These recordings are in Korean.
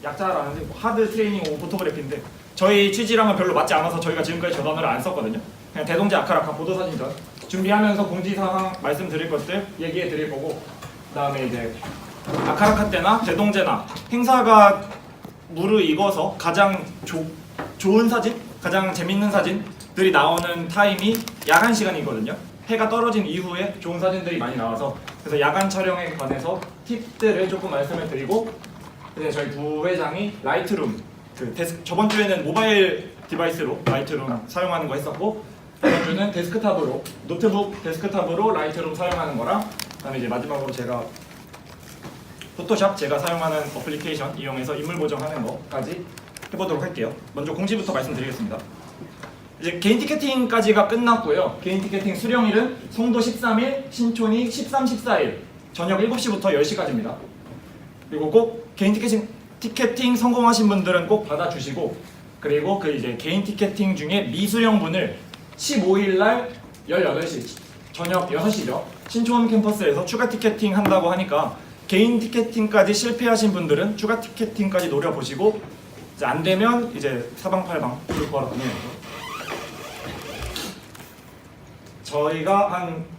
약자라는 하드 트레이닝 오 포토그래피인데 저희 취지랑은 별로 맞지 않아서 저희가 지금까지 저 단어를 안 썼거든요. 그냥 대동제 아카라카 보도사진전 준비하면서 공지사항 말씀드릴 것들 얘기해 드릴 거고, 그 다음에 이제 아카라카 때나 대동제나 행사가 무르익어서 가장 좋은 사진, 가장 재밌는 사진들이 나오는 타임이 야간 시간이거든요. 해가 떨어진 이후에 좋은 사진들이 많이 나와서, 그래서 야간 촬영에 관해서 팁들을 조금 말씀을 드리고, 이제 저희 부회장이 라이트룸, 저번 주에는 모바일 디바이스로 라이트룸 사용하는 거 했었고, 이번 주는 데스크탑으로, 노트북 데스크탑으로 라이트룸 사용하는 거랑, 그다음에 이제 마지막으로 제가 포토샵 제가 사용하는 어플리케이션 이용해서 인물 보정하는 거까지 해보도록 할게요. 먼저 공지부터 말씀드리겠습니다. 이제 개인 티켓팅까지가 끝났고요. 개인 티켓팅 수령일은 송도 13일, 신촌이 13, 14일 저녁 7시부터 10시까지입니다. 그리고 꼭 개인 티켓팅 성공하신 분들은 꼭 받아주시고, 그리고 그 이제 개인 티켓팅 중에 미수령분을 15일 날 18시 저녁 6시죠. 신촌 캠퍼스에서 추가 티켓팅 한다고 하니까 개인 티켓팅까지 실패하신 분들은 추가 티켓팅까지 노려보시고, 이제 안 되면 이제 사방팔방 부를 거라 보내요. 저희가 한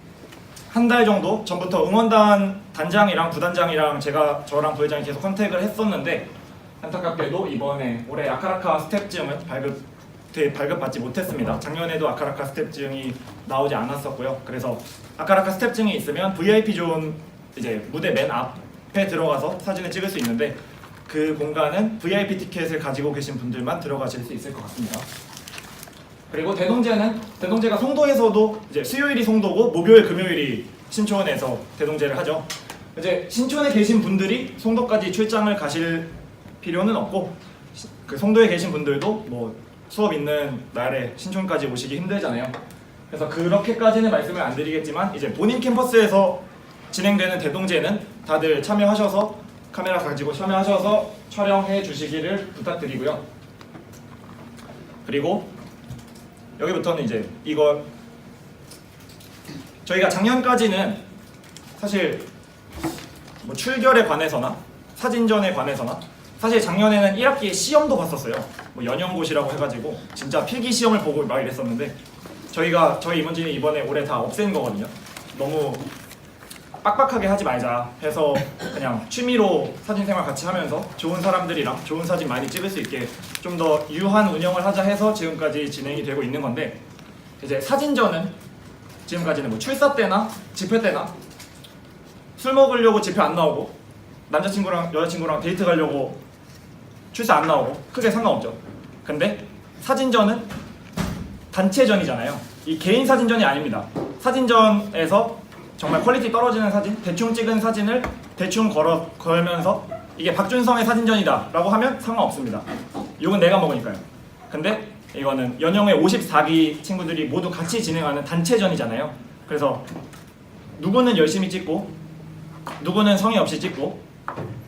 달 정도 전부터 응원단 단장이랑 부단장이랑 저랑 부회장이 계속 컨택을 했었는데, 안타깝게도 이번에 올해 아카라카 스텝증은 발급받지 못했습니다. 작년에도 아카라카 스텝증이 나오지 않았었고요. 그래서 아카라카 스텝증이 있으면 VIP 존 이제 무대 맨 앞에 들어가서 사진을 찍을 수 있는데, 그 공간은 VIP 티켓을 가지고 계신 분들만 들어가실 수 있을 것 같습니다. 그리고 대동제가 송도에서도 이제 수요일이 송도고 목요일 금요일이 신촌에서 대동제를 하죠. 이제 신촌에 계신 분들이 송도까지 출장을 가실 필요는 없고, 그 송도에 계신 분들도 뭐 수업 있는 날에 신촌까지 오시기 힘들잖아요. 그래서 그렇게까지는 말씀을 안 드리겠지만, 이제 본인 캠퍼스에서 진행되는 대동제는 다들 참여하셔서 카메라 가지고 참여하셔서 촬영해 주시기를 부탁드리고요. 그리고 여기부터는 이제 이거 저희가 작년까지는 사실 뭐 출결에 관해서나 사진전에 관해서나, 사실 작년에는 1학기에 시험도 봤었어요. 뭐 연영고시라고 해가지고 진짜 필기 시험을 보고 막 이랬었는데, 저희 임원진이 이번에 올해 다 없앤 거거든요. 너무 빡빡하게 하지 말자 해서 그냥 취미로 사진생활 같이 하면서 좋은 사람들이랑 좋은 사진 많이 찍을 수 있게 좀 더 유한 운영을 하자 해서 지금까지 진행이 되고 있는 건데, 이제 사진전은 지금까지는 뭐 출사 때나 집회 때나 술 먹으려고 집회 안 나오고, 남자친구랑 여자친구랑 데이트 가려고 출사 안 나오고 크게 상관없죠. 근데 사진전은 단체전이잖아요. 이 개인 사진전이 아닙니다. 사진전에서 정말 퀄리티 떨어지는 사진, 대충 찍은 사진을 대충 걸면서 이게 박준성의 사진전이다 라고 하면 상관없습니다. 욕은 내가 먹으니까요. 근데 이거는 연영회 54기 친구들이 모두 같이 진행하는 단체전이잖아요. 그래서 누구는 열심히 찍고 누구는 성의 없이 찍고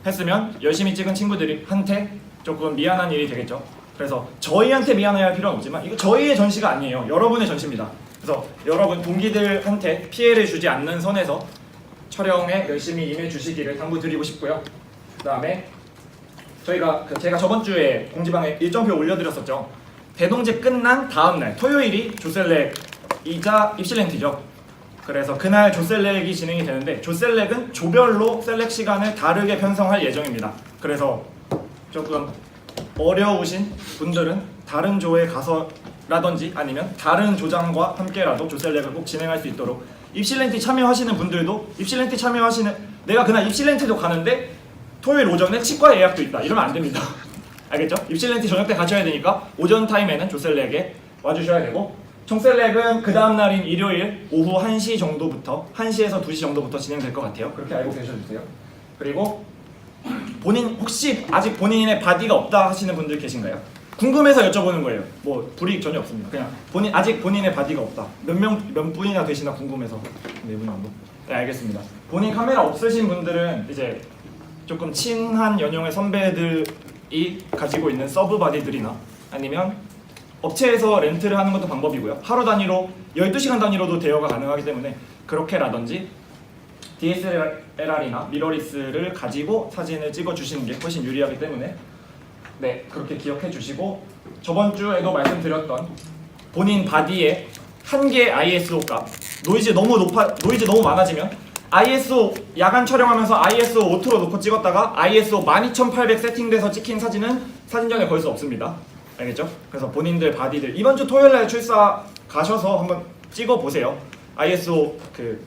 했으면 열심히 찍은 친구들한테 조금 미안한 일이 되겠죠. 그래서 저희한테 미안해야 할 필요는 없지만, 이거 저희의 전시가 아니에요. 여러분의 전시입니다. 그래서 여러분 동기들한테 피해를 주지 않는 선에서 촬영에 열심히 임해 주시기를 당부드리고 싶고요. 그 다음에 제가 저번 주에 공지방에 일정표 올려드렸었죠. 대동제 끝난 다음 날 토요일이 조셀렉이자 입실렌트죠. 그래서 그날 조셀렉이 진행이 되는데, 조셀렉은 조별로 셀렉 시간을 다르게 편성할 예정입니다. 그래서 조금 어려우신 분들은 다른 조에 가서라든지 아니면 다른 조장과 함께라도 조셀렉을 꼭 진행할 수 있도록, 입실렌트 참여하시는 분들도 내가 그날 입실렌트도 가는데 토요일 오전에 치과 예약도 있다 이러면 안 됩니다. 알겠죠? 입실렌트 저녁 때 가셔야 되니까 오전 타임에는 조셀렉에 와주셔야 되고, 총셀렉은 그 다음 날인 일요일 오후 1시 정도부터 1시에서 2시 정도부터 진행될 것 같아요. 그렇게 알고 계셔주세요. 그리고 혹시 아직 본인의 바디가 없다 하시는 분들 계신가요? 궁금해서 여쭤보는 거예요. 뭐 불이익 전혀 없습니다. 그냥 아직 본인의 바디가 없다. 몇 분이나 되시나 궁금해서. 네 분 정도. 네, 알겠습니다. 본인 카메라 없으신 분들은 이제 조금 친한 연영의 선배들이 가지고 있는 서브 바디들이나 아니면 업체에서 렌트를 하는 것도 방법이고요. 하루 단위로 12시간 단위로도 대여가 가능하기 때문에 그렇게라든지 DSLR이나 미러리스를 가지고 사진을 찍어주시는 게 훨씬 유리하기 때문에 네, 그렇게 기억해 주시고 저번 주에도 말씀드렸던 본인 바디에 한 개 ISO 값 노이즈 너무 많아지면 ISO 야간 촬영하면서 ISO 오토로 놓고 찍었다가 ISO 12800 세팅돼서 찍힌 사진은 사진전에 걸 수 없습니다. 알겠죠? 그래서 본인들 바디들 이번 주 토요일날 출사 가셔서 한번 찍어 보세요. ISO 그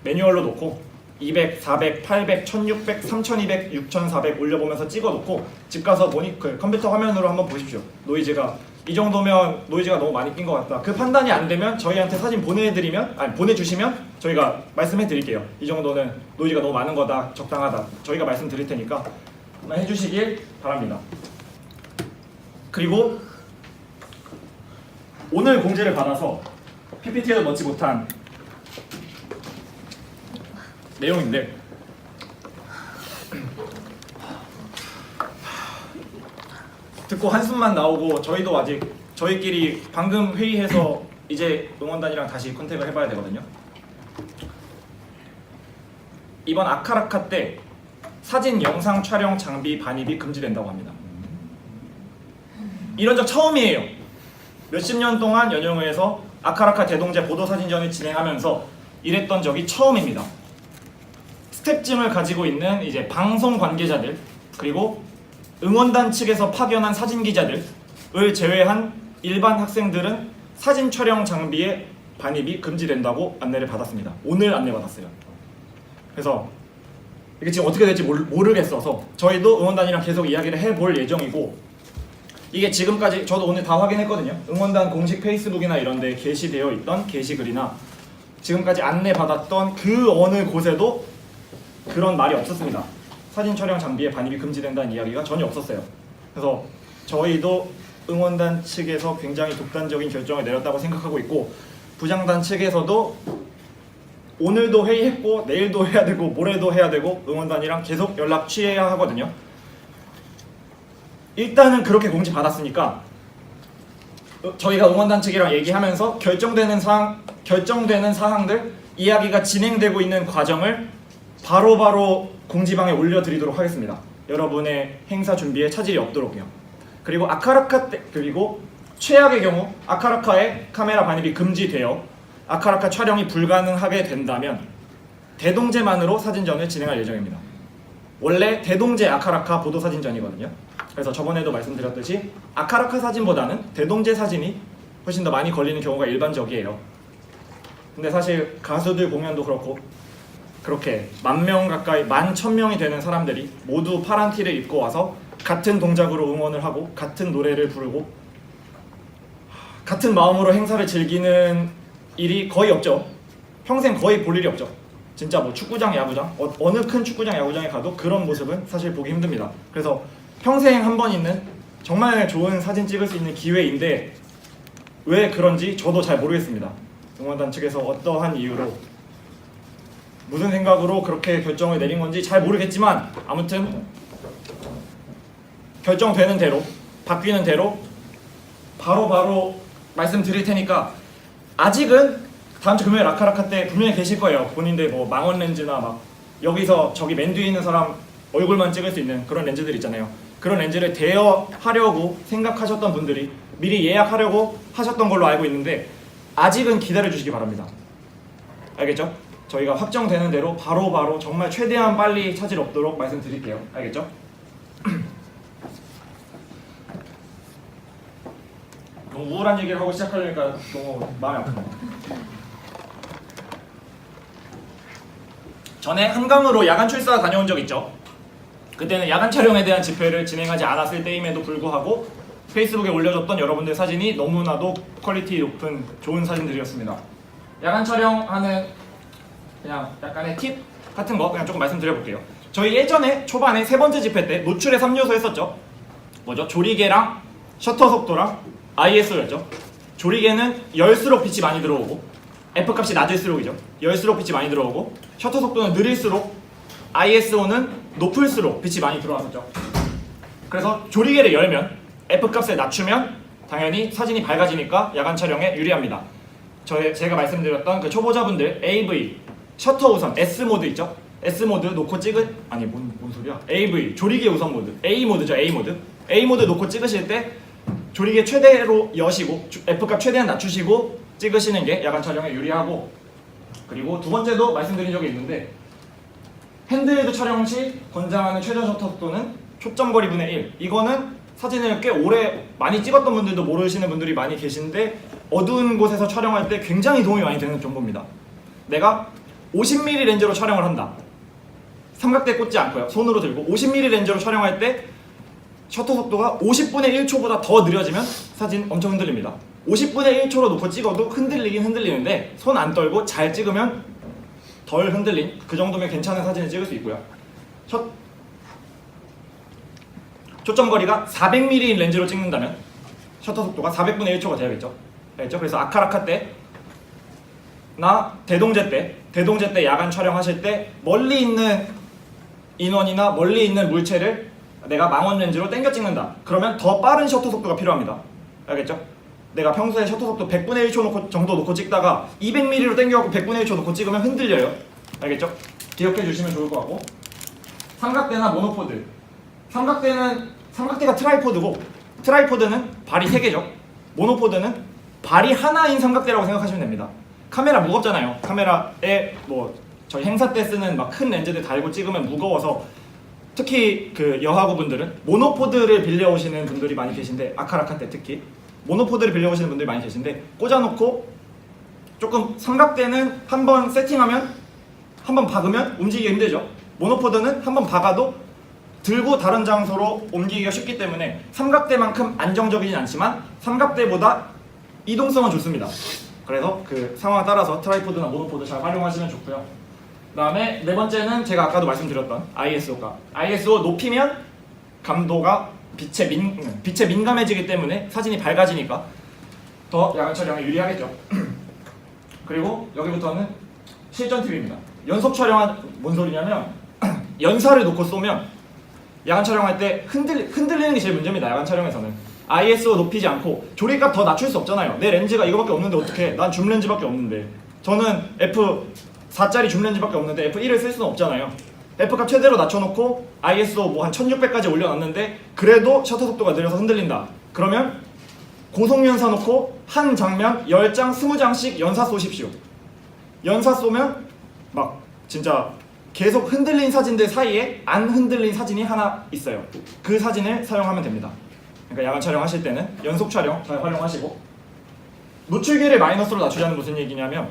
매뉴얼로 놓고 200, 400, 800, 1600, 3200, 6400 올려보면서 찍어놓고 집 가서 보니 그 컴퓨터 화면으로 한번 보십시오. 노이즈가 이 정도면 노이즈가 너무 많이 낀 것 같다. 그 판단이 안 되면 저희한테 사진 보내주시면 저희가 말씀해 드릴게요. 이 정도는 노이즈가 너무 많은 거다, 적당하다. 저희가 말씀드릴 테니까 한번 해주시길 바랍니다. 그리고 오늘 공지를 받아서 PPT에도 넣지 못한 내용인데 듣고 한숨만 나오고 저희도 아직 저희끼리 방금 회의해서 이제 응원단이랑 다시 컨택을 해봐야 되거든요. 이번 아카라카 때 사진 영상 촬영 장비 반입이 금지된다고 합니다. 이런 적 처음이에요. 몇십 년 동안 연영회에서 아카라카 대동제 보도사진전을 진행하면서 이랬던 적이 처음입니다. 스텝증을 가지고 있는 이제 방송 관계자들 그리고 응원단 측에서 파견한 사진 기자들을 제외한 일반 학생들은 사진 촬영 장비의 반입이 금지된다고 안내를 받았습니다. 오늘 안내 받았어요. 그래서 이게 지금 어떻게 될지 모르겠어서 저희도 응원단이랑 계속 이야기를 해볼 예정이고 이게 지금까지 저도 오늘 다 확인했거든요. 응원단 공식 페이스북이나 이런 데 게시되어 있던 게시글이나 지금까지 안내 받았던 그 어느 곳에도 그런 말이 없었습니다. 사진 촬영 장비에 반입이 금지된다는 이야기가 전혀 없었어요. 그래서 저희도 응원단 측에서 굉장히 독단적인 결정을 내렸다고 생각하고 있고 부장단 측에서도 오늘도 회의했고 내일도 해야 되고 모레도 해야 되고 응원단이랑 계속 연락 취해야 하거든요. 일단은 그렇게 공지 받았으니까 저희가 응원단 측이랑 얘기하면서 결정되는 사항들 이야기가 진행되고 있는 과정을 바로바로 공지방에 올려드리도록 하겠습니다. 여러분의 행사 준비에 차질이 없도록요. 그리고 아카라카 때 그리고 최악의 경우 아카라카의 카메라 반입이 금지되어 아카라카 촬영이 불가능하게 된다면 대동제만으로 사진전을 진행할 예정입니다. 원래 대동제 아카라카 보도사진전이거든요. 그래서 저번에도 말씀드렸듯이 아카라카 사진보다는 대동제 사진이 훨씬 더 많이 걸리는 경우가 일반적이에요. 근데 사실 가수들 공연도 그렇고 그렇게 10,000명 가까이 11,000명이 되는 사람들이 모두 파란 티를 입고 와서 같은 동작으로 응원을 하고 같은 노래를 부르고 같은 마음으로 행사를 즐기는 일이 거의 없죠. 평생 거의 볼 일이 없죠. 진짜 뭐 축구장, 야구장 어느 큰 축구장, 야구장에 가도 그런 모습은 사실 보기 힘듭니다. 그래서 평생 한 번 있는 정말 좋은 사진 찍을 수 있는 기회인데 왜 그런지 저도 잘 모르겠습니다. 응원단 측에서 어떠한 이유로 무슨 생각으로 그렇게 결정을 내린 건지 잘 모르겠지만 아무튼 결정되는 대로 바뀌는 대로 바로 말씀드릴 테니까 아직은 다음 주 금요일 아카라카 때 분명히 계실 거예요. 본인들 뭐 망원 렌즈나 막 여기서 저기 맨 뒤에 있는 사람 얼굴만 찍을 수 있는 그런 렌즈들 있잖아요. 그런 렌즈를 대여하려고 생각하셨던 분들이 미리 예약하려고 하셨던 걸로 알고 있는데 아직은 기다려 주시기 바랍니다. 알겠죠? 저희가 확정되는 대로 바로 정말 최대한 빨리 차질 없도록 말씀드릴게요. 알겠죠? 너무 우울한 얘기를 하고 시작하려니까 너무 마음이 아프네요. 전에 한강으로 야간 출사 다녀온 적 있죠? 그때는 야간 촬영에 대한 집회를 진행하지 않았을 때임에도 불구하고 페이스북에 올려줬던 여러분들 사진이 너무나도 퀄리티 높은 좋은 사진들이었습니다. 야간 촬영하는 그냥 약간의 팁 같은 거 그냥 조금 말씀드려볼게요. 저희 예전에 초반에 세 번째 집회 때 노출의 3요소 했었죠. 뭐죠? 조리개랑 셔터 속도랑 ISO였죠. 조리개는 열수록 빛이 많이 들어오고 F값이 낮을수록이죠. 열수록 빛이 많이 들어오고 셔터 속도는 느릴수록 ISO는 높을수록 빛이 많이 들어왔었죠. 그래서 조리개를 열면 F값을 낮추면 당연히 사진이 밝아지니까 야간 촬영에 유리합니다. 제가 말씀드렸던 그 초보자분들 AV 셔터 우선 S모드 있죠? S모드 놓고 찍은 아니 뭔 소리야? AV 조리개 우선 모드 A 모드죠. A 모드 A 모드 놓고 찍으실 때 조리개 최대로 여시고 F값 최대한 낮추시고 찍으시는 게 야간 촬영에 유리하고, 그리고 두 번째도 말씀드린 적이 있는데 핸드헬드 촬영 시 권장하는 최저 셔터 속도는 초점거리 분의 1. 이거는 사진을 꽤 오래 많이 찍었던 분들도 모르시는 분들이 많이 계신데 어두운 곳에서 촬영할 때 굉장히 도움이 많이 되는 정보입니다. 내가 50mm 렌즈로 촬영을 한다. 삼각대 꽂지 않고요. 손으로 들고 50mm 렌즈로 촬영할 때 셔터 속도가 50분의 1초보다 더 느려지면 사진 엄청 흔들립니다. 50분의 1초로 놓고 찍어도 흔들리긴 흔들리는데 손 안 떨고 잘 찍으면 덜 흔들린, 그 정도면 괜찮은 사진을 찍을 수 있고요. 초점거리가 400mm 렌즈로 찍는다면 셔터 속도가 400분의 1초가 돼야겠죠. 알겠죠? 그래서 아카라카 때나 대동제 때 야간 촬영하실 때 멀리 있는 인원이나 멀리 있는 물체를 내가 망원 렌즈로 당겨 찍는다. 그러면 더 빠른 셔터 속도가 필요합니다. 알겠죠? 내가 평소에 셔터 속도 100분의 1초 정도 놓고 찍다가 200mm로 당겨갖고 100분의 1초 놓고 찍으면 흔들려요. 알겠죠? 기억해 주시면 좋을 것 같고, 삼각대나 모노포드. 삼각대가 트라이포드고, 트라이포드는 발이 3개죠. 모노포드는 발이 하나인 삼각대라고 생각하시면 됩니다. 카메라 무겁잖아요. 카메라에 뭐 저희 행사 때 쓰는 막 큰 렌즈들 달고 찍으면 무거워서 특히 그 여하구분들은 모노포드를 빌려오시는 분들이 많이 계신데, 아카라카 때 특히 모노포드를 빌려오시는 분들이 많이 계신데 꽂아놓고 조금 삼각대는 한번 세팅하면 한번 박으면 움직이기 힘들죠. 모노포드는 한번 박아도 들고 다른 장소로 옮기기가 쉽기 때문에 삼각대만큼 안정적이진 않지만 삼각대보다 이동성은 좋습니다. 그래서 그 상황에 따라서 트라이포드나 모노포드 잘 활용하시면 좋고요. 그 다음에 네 번째는 제가 아까도 말씀드렸던 ISO가, ISO 높이면 감도가 빛에 민감해지기 때문에 사진이 밝아지니까 더 야간 촬영에 유리하겠죠. 그리고 여기부터는 실전 팁입니다. 연속 촬영한, 뭔 소리냐면 연사를 놓고 쏘면 야간 촬영할 때 흔들리는 게 제일 문제입니다. 야간 촬영에서는 ISO 높이지 않고 조리값 더 낮출 수 없잖아요. 내 렌즈가 이거밖에 없는데 어떡해. 난 줌 렌즈밖에 없는데, 저는 F4짜리 줌 렌즈밖에 없는데 F1을 쓸 수는 없잖아요. F값 최대로 낮춰놓고 ISO 뭐 한 1600까지 올려놨는데 그래도 셔터 속도가 느려서 흔들린다. 그러면 고속연사 놓고 한 장면 10장, 20장씩 연사 쏘십시오. 연사 쏘면 막 진짜 계속 흔들린 사진들 사이에 안 흔들린 사진이 하나 있어요. 그 사진을 사용하면 됩니다. 그러니까 야간 촬영하실 때는 연속 촬영 잘 활용하시고, 노출기를 마이너스로 낮추자는 무슨 얘기냐면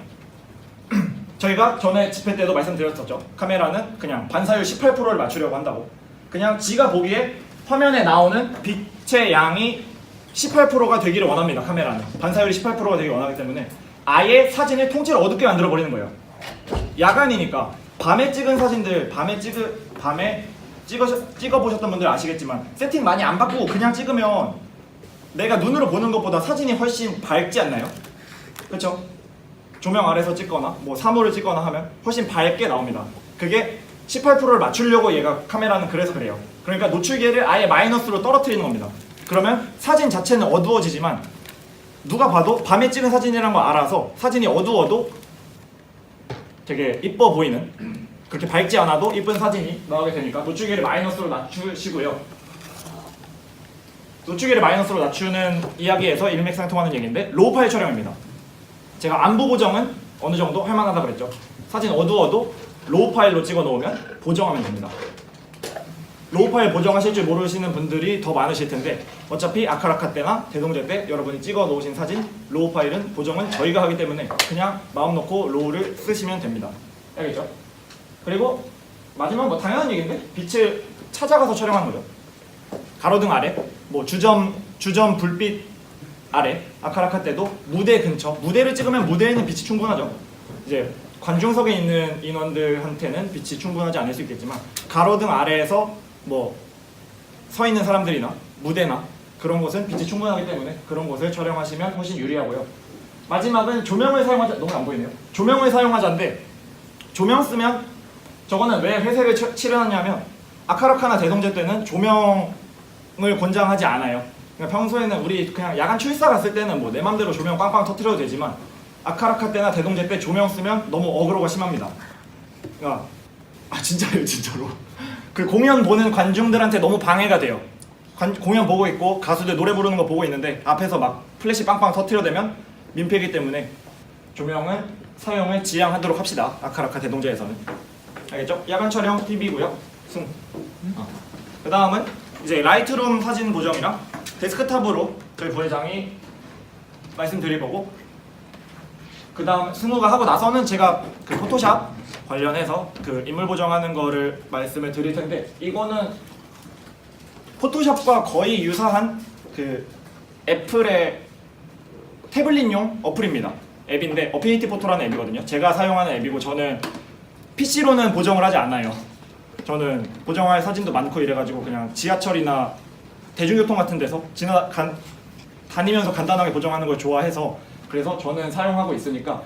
저희가 전에 집회 때도 말씀드렸었죠. 카메라는 그냥 반사율 18%를 맞추려고 한다고. 그냥 지가 보기에 화면에 나오는 빛의 양이 18%가 되기를 원합니다. 카메라는 반사율이 18%가 되기 원하기 때문에 아예 사진을 통째로 어둡게 만들어 버리는 거예요. 야간이니까 밤에 찍은 사진들, 밤에 찍어보셨던 분들 아시겠지만 세팅 많이 안 바꾸고 그냥 찍으면 내가 눈으로 보는 것보다 사진이 훨씬 밝지 않나요? 그렇죠? 조명 아래서 찍거나 뭐 사물을 찍거나 하면 훨씬 밝게 나옵니다. 그게 18%를 맞추려고 얘가 카메라는 그래서 그래요. 그러니까 노출기를 아예 마이너스로 떨어뜨리는 겁니다. 그러면 사진 자체는 어두워지지만 누가 봐도 밤에 찍은 사진이라는 걸 알아서 사진이 어두워도 되게 이뻐 보이는, 그렇게 밝지 않아도 이쁜 사진이 나오게 되니까 노출기를 마이너스로 낮추시고요. 노출기를 마이너스로 낮추는 이야기에서 일맥상통하는 얘기인데, 로우 파일 촬영입니다. 제가 안부 보정은 어느 정도 할만하다 그랬죠. 사진 어두워도 로우 파일로 찍어 놓으면 보정하면 됩니다. 로우 파일 보정하실 줄 모르시는 분들이 더 많으실 텐데 어차피 아카라카 때나 대동제 때 여러분이 찍어 놓으신 사진 로우 파일은 보정은 저희가 하기 때문에 그냥 마음 놓고 로우를 쓰시면 됩니다. 알겠죠? 그리고 마지막 뭐 당연한 얘기인데 빛을 찾아가서 촬영하는 거죠. 가로등 아래, 뭐 주점 불빛 아래, 아카라카 때도 무대 근처, 무대를 찍으면 무대에는 빛이 충분하죠. 이제 관중석에 있는 인원들한테는 빛이 충분하지 않을 수 있겠지만 가로등 아래에서 뭐 서 있는 사람들이나 무대나 그런 곳은 빛이 충분하기 때문에 그런 곳을 촬영하시면 훨씬 유리하고요. 마지막은 조명을 사용하자. 너무 안 보이네요. 조명을 사용하자인데, 조명 쓰면 저거는 왜 회색을 칠해놨냐면 아카라카나 대동제 때는 조명을 권장하지 않아요. 그러니까 평소에는 우리 그냥 야간 출사 갔을 때는 뭐 내 맘대로 조명 빵빵 터트려도 되지만 아카라카 때나 대동제 때 조명 쓰면 너무 어그로가 심합니다. 그러니까 진짜요, 진짜로. 그 공연 보는 관중들한테 너무 방해가 돼요. 공연 보고 있고 가수들 노래 부르는 거 보고 있는데 앞에서 막 플래시 빵빵 터트려대면 민폐이기 때문에 조명은 사용을 지양하도록 합시다. 아카라카 대동제에서는. 알겠죠? 야간 촬영 팁이고요. 그 다음은 이제 라이트룸 사진 보정이랑 데스크탑으로 저희 부회장이 말씀드릴 거고, 그 다음 승우가 하고 나서는 제가 그 포토샵 관련해서 그 인물 보정하는 거를 말씀을 드릴 텐데, 이거는 포토샵과 거의 유사한 그 애플의 태블릿용 어플입니다. 앱인데 어피니티 포토라는 앱이거든요. 제가 사용하는 앱이고, 저는 PC로는 보정을 하지 않아요. 저는 보정할 사진도 많고 이래가지고 그냥 지하철이나 대중교통 같은 데서 다니면서 간단하게 보정하는 걸 좋아해서, 그래서 저는 사용하고 있으니까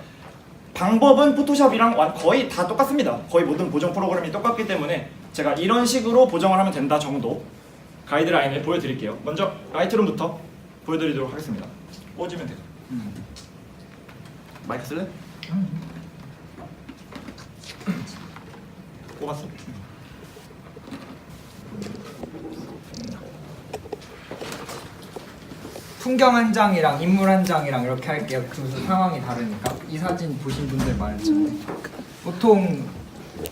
방법은 포토샵이랑 거의 다 똑같습니다. 거의 모든 보정 프로그램이 똑같기 때문에 제가 이런 식으로 보정을 하면 된다 정도 가이드라인을 보여드릴게요. 먼저 라이트룸부터 보여드리도록 하겠습니다. 꽂으면 돼요. 마이크 쓸래? 꼽았어. 풍경 한 장이랑 인물 한 장이랑 이렇게 할게요. 그 상황이 다르니까. 이 사진 보신 분들 많죠. 보통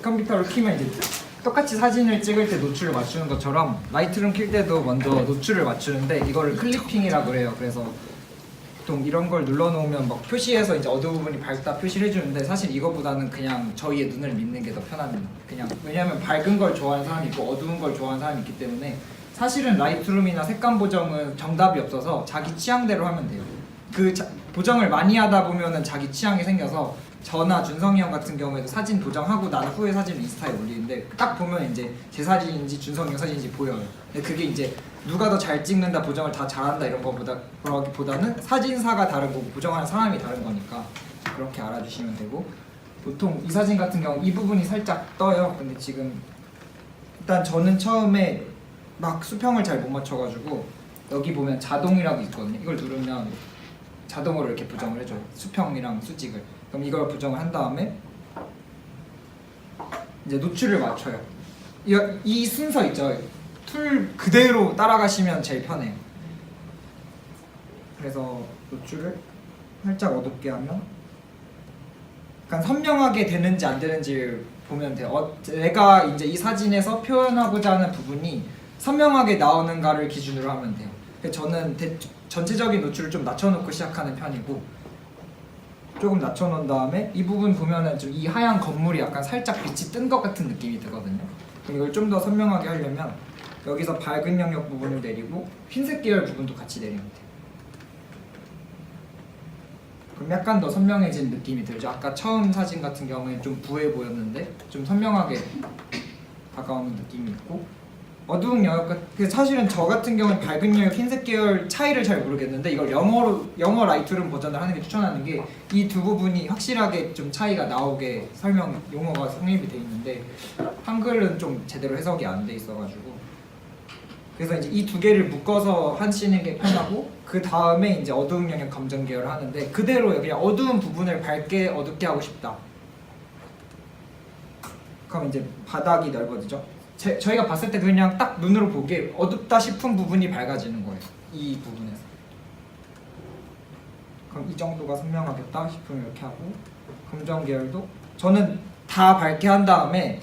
컴퓨터를 켜면 이제 똑같이 사진을 찍을 때 노출을 맞추는 것처럼 라이트룸 킬 때도 먼저 노출을 맞추는데, 이거를 클리핑이라고 그래요. 그래서 보통 이런 걸 눌러놓으면 막 표시해서 이제 어두운 부분이 밝다 표시를 해주는데, 사실 이거보다는 그냥 저희의 눈을 믿는 게 더 편합니다. 그냥 왜냐하면 밝은 걸 좋아하는 사람이 있고 어두운 걸 좋아하는 사람이 있기 때문에 사실은 라이트룸이나 색감 보정은 정답이 없어서 자기 취향대로 하면 돼요. 보정을 많이 하다 보면은 자기 취향이 생겨서, 저나 준성이 형 같은 경우에도 사진 보정하고 난 후에 사진을 인스타에 올리는데 딱 보면 이제 제 사진인지 준성이 형 사진인지 보여요. 근데 그게 이제 누가 더 잘 찍는다, 보정을 다 잘한다 이런 거보다는 사진사가 다른 거고 보정하는 사람이 다른 거니까 그렇게 알아주시면 되고, 보통 이 사진 같은 경우 이 부분이 살짝 떠요. 근데 지금 일단 저는 처음에 막 수평을 잘 못 맞춰가지고 여기 보면 자동이라고 있거든요. 이걸 누르면 자동으로 이렇게 보정을 해줘요. 수평이랑 수직을. 그럼 이걸 보정을 한 다음에 이제 노출을 맞춰요. 이 순서 있죠. 툴 그대로 따라가시면 제일 편해요. 그래서 노출을 살짝 어둡게 하면 약간 선명하게 되는지 안 되는지 보면 돼요. 내가 이제 이 사진에서 표현하고자 하는 부분이 선명하게 나오는가를 기준으로 하면 돼요. 저는 전체적인 노출을 좀 낮춰놓고 시작하는 편이고, 조금 낮춰놓은 다음에 이 부분 보면은 좀 이 하얀 건물이 약간 살짝 빛이 뜬 것 같은 느낌이 들거든요. 그럼 이걸 좀 더 선명하게 하려면 여기서 밝은 영역 부분을 내리고 흰색 계열 부분도 같이 내리면 돼요. 그럼 약간 더 선명해진 느낌이 들죠. 아까 처음 사진 같은 경우에 좀 부해 보였는데 좀 선명하게 다가오는 느낌이 있고, 어두운 영역, 사실은 저 같은 경우는 밝은 영역, 흰색 계열 차이를 잘 모르겠는데 이걸 영어 라이트룸 버전을 하는 게 추천하는 게, 이 두 부분이 확실하게 좀 차이가 나오게 용어가 성립이 돼 있는데 한글은 좀 제대로 해석이 안 돼 있어가지고, 그래서 이제 이 두 개를 묶어서 하시는 게 편하고, 그 다음에 이제 어두운 영역 검정 계열을 하는데, 그대로 그냥 어두운 부분을 밝게 어둡게 하고 싶다. 그럼 이제 바닥이 넓어지죠. 저희가 봤을 때 그냥 딱 눈으로 보기에 어둡다 싶은 부분이 밝아지는 거예요. 이 부분에서. 그럼 이 정도가 선명하겠다 싶으면 이렇게 하고, 검정 계열도 저는 다 밝게 한 다음에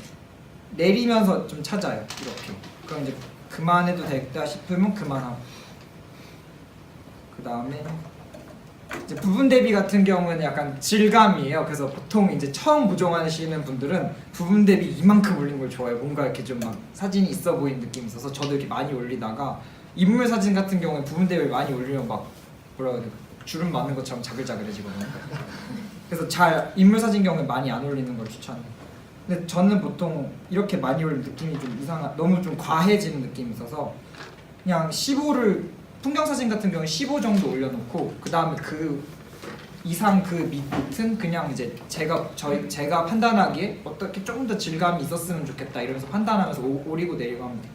내리면서 좀 찾아요. 이렇게. 그럼 이제 그만해도 되겠다 싶으면 그만하고, 그 다음에 이제 부분 대비 같은 경우는 약간 질감이에요. 그래서 보통 이제 처음 보정하시는 분들은 부분 대비 이만큼 올린 걸 좋아해요. 뭔가 이렇게 좀 막 사진이 있어 보이는 느낌이 있어서 저도 이렇게 많이 올리다가, 인물 사진 같은 경우는 부분 대비를 많이 올리면 막 뭐라 그래야 돼, 주름 많은 것처럼 자글자글해지거든요. 그래서 인물 사진 경우는 많이 안 올리는 걸 추천해요. 근데 저는 보통 이렇게 많이 올리면 느낌이 좀 너무 좀 과해지는 느낌이 있어서 그냥 15를, 풍경 사진 같은 경우는 15 정도 올려놓고, 그 다음에 그 이상 그 밑은 그냥 이제 제가 판단하기에 어떻게 조금 더 질감이 있었으면 좋겠다 이러면서 판단하면서 오리고 내리고 하면 돼요.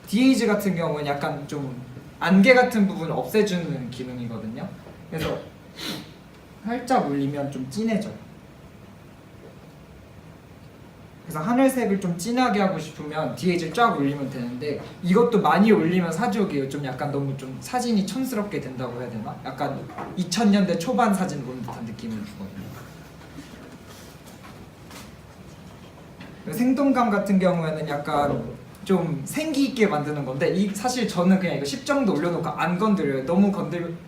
DH 같은 경우는 약간 좀 안개 같은 부분을 없애주는 기능이거든요. 그래서 살짝 올리면 좀 진해져요. 그래서 하늘색을 좀 진하게 하고 싶으면 뒤에 이제 쫙 올리면 되는데 이것도 많이 올리면 사족이에요. 좀 약간 너무 좀 사진이 촌스럽게 된다고 해야 되나? 약간 2000년대 초반 사진 보는 듯한 느낌을 주거든요. 생동감 같은 경우에는 약간 좀 생기 있게 만드는 건데 사실 저는 그냥 이거 10 정도 올려놓고 안 건드려요. 너무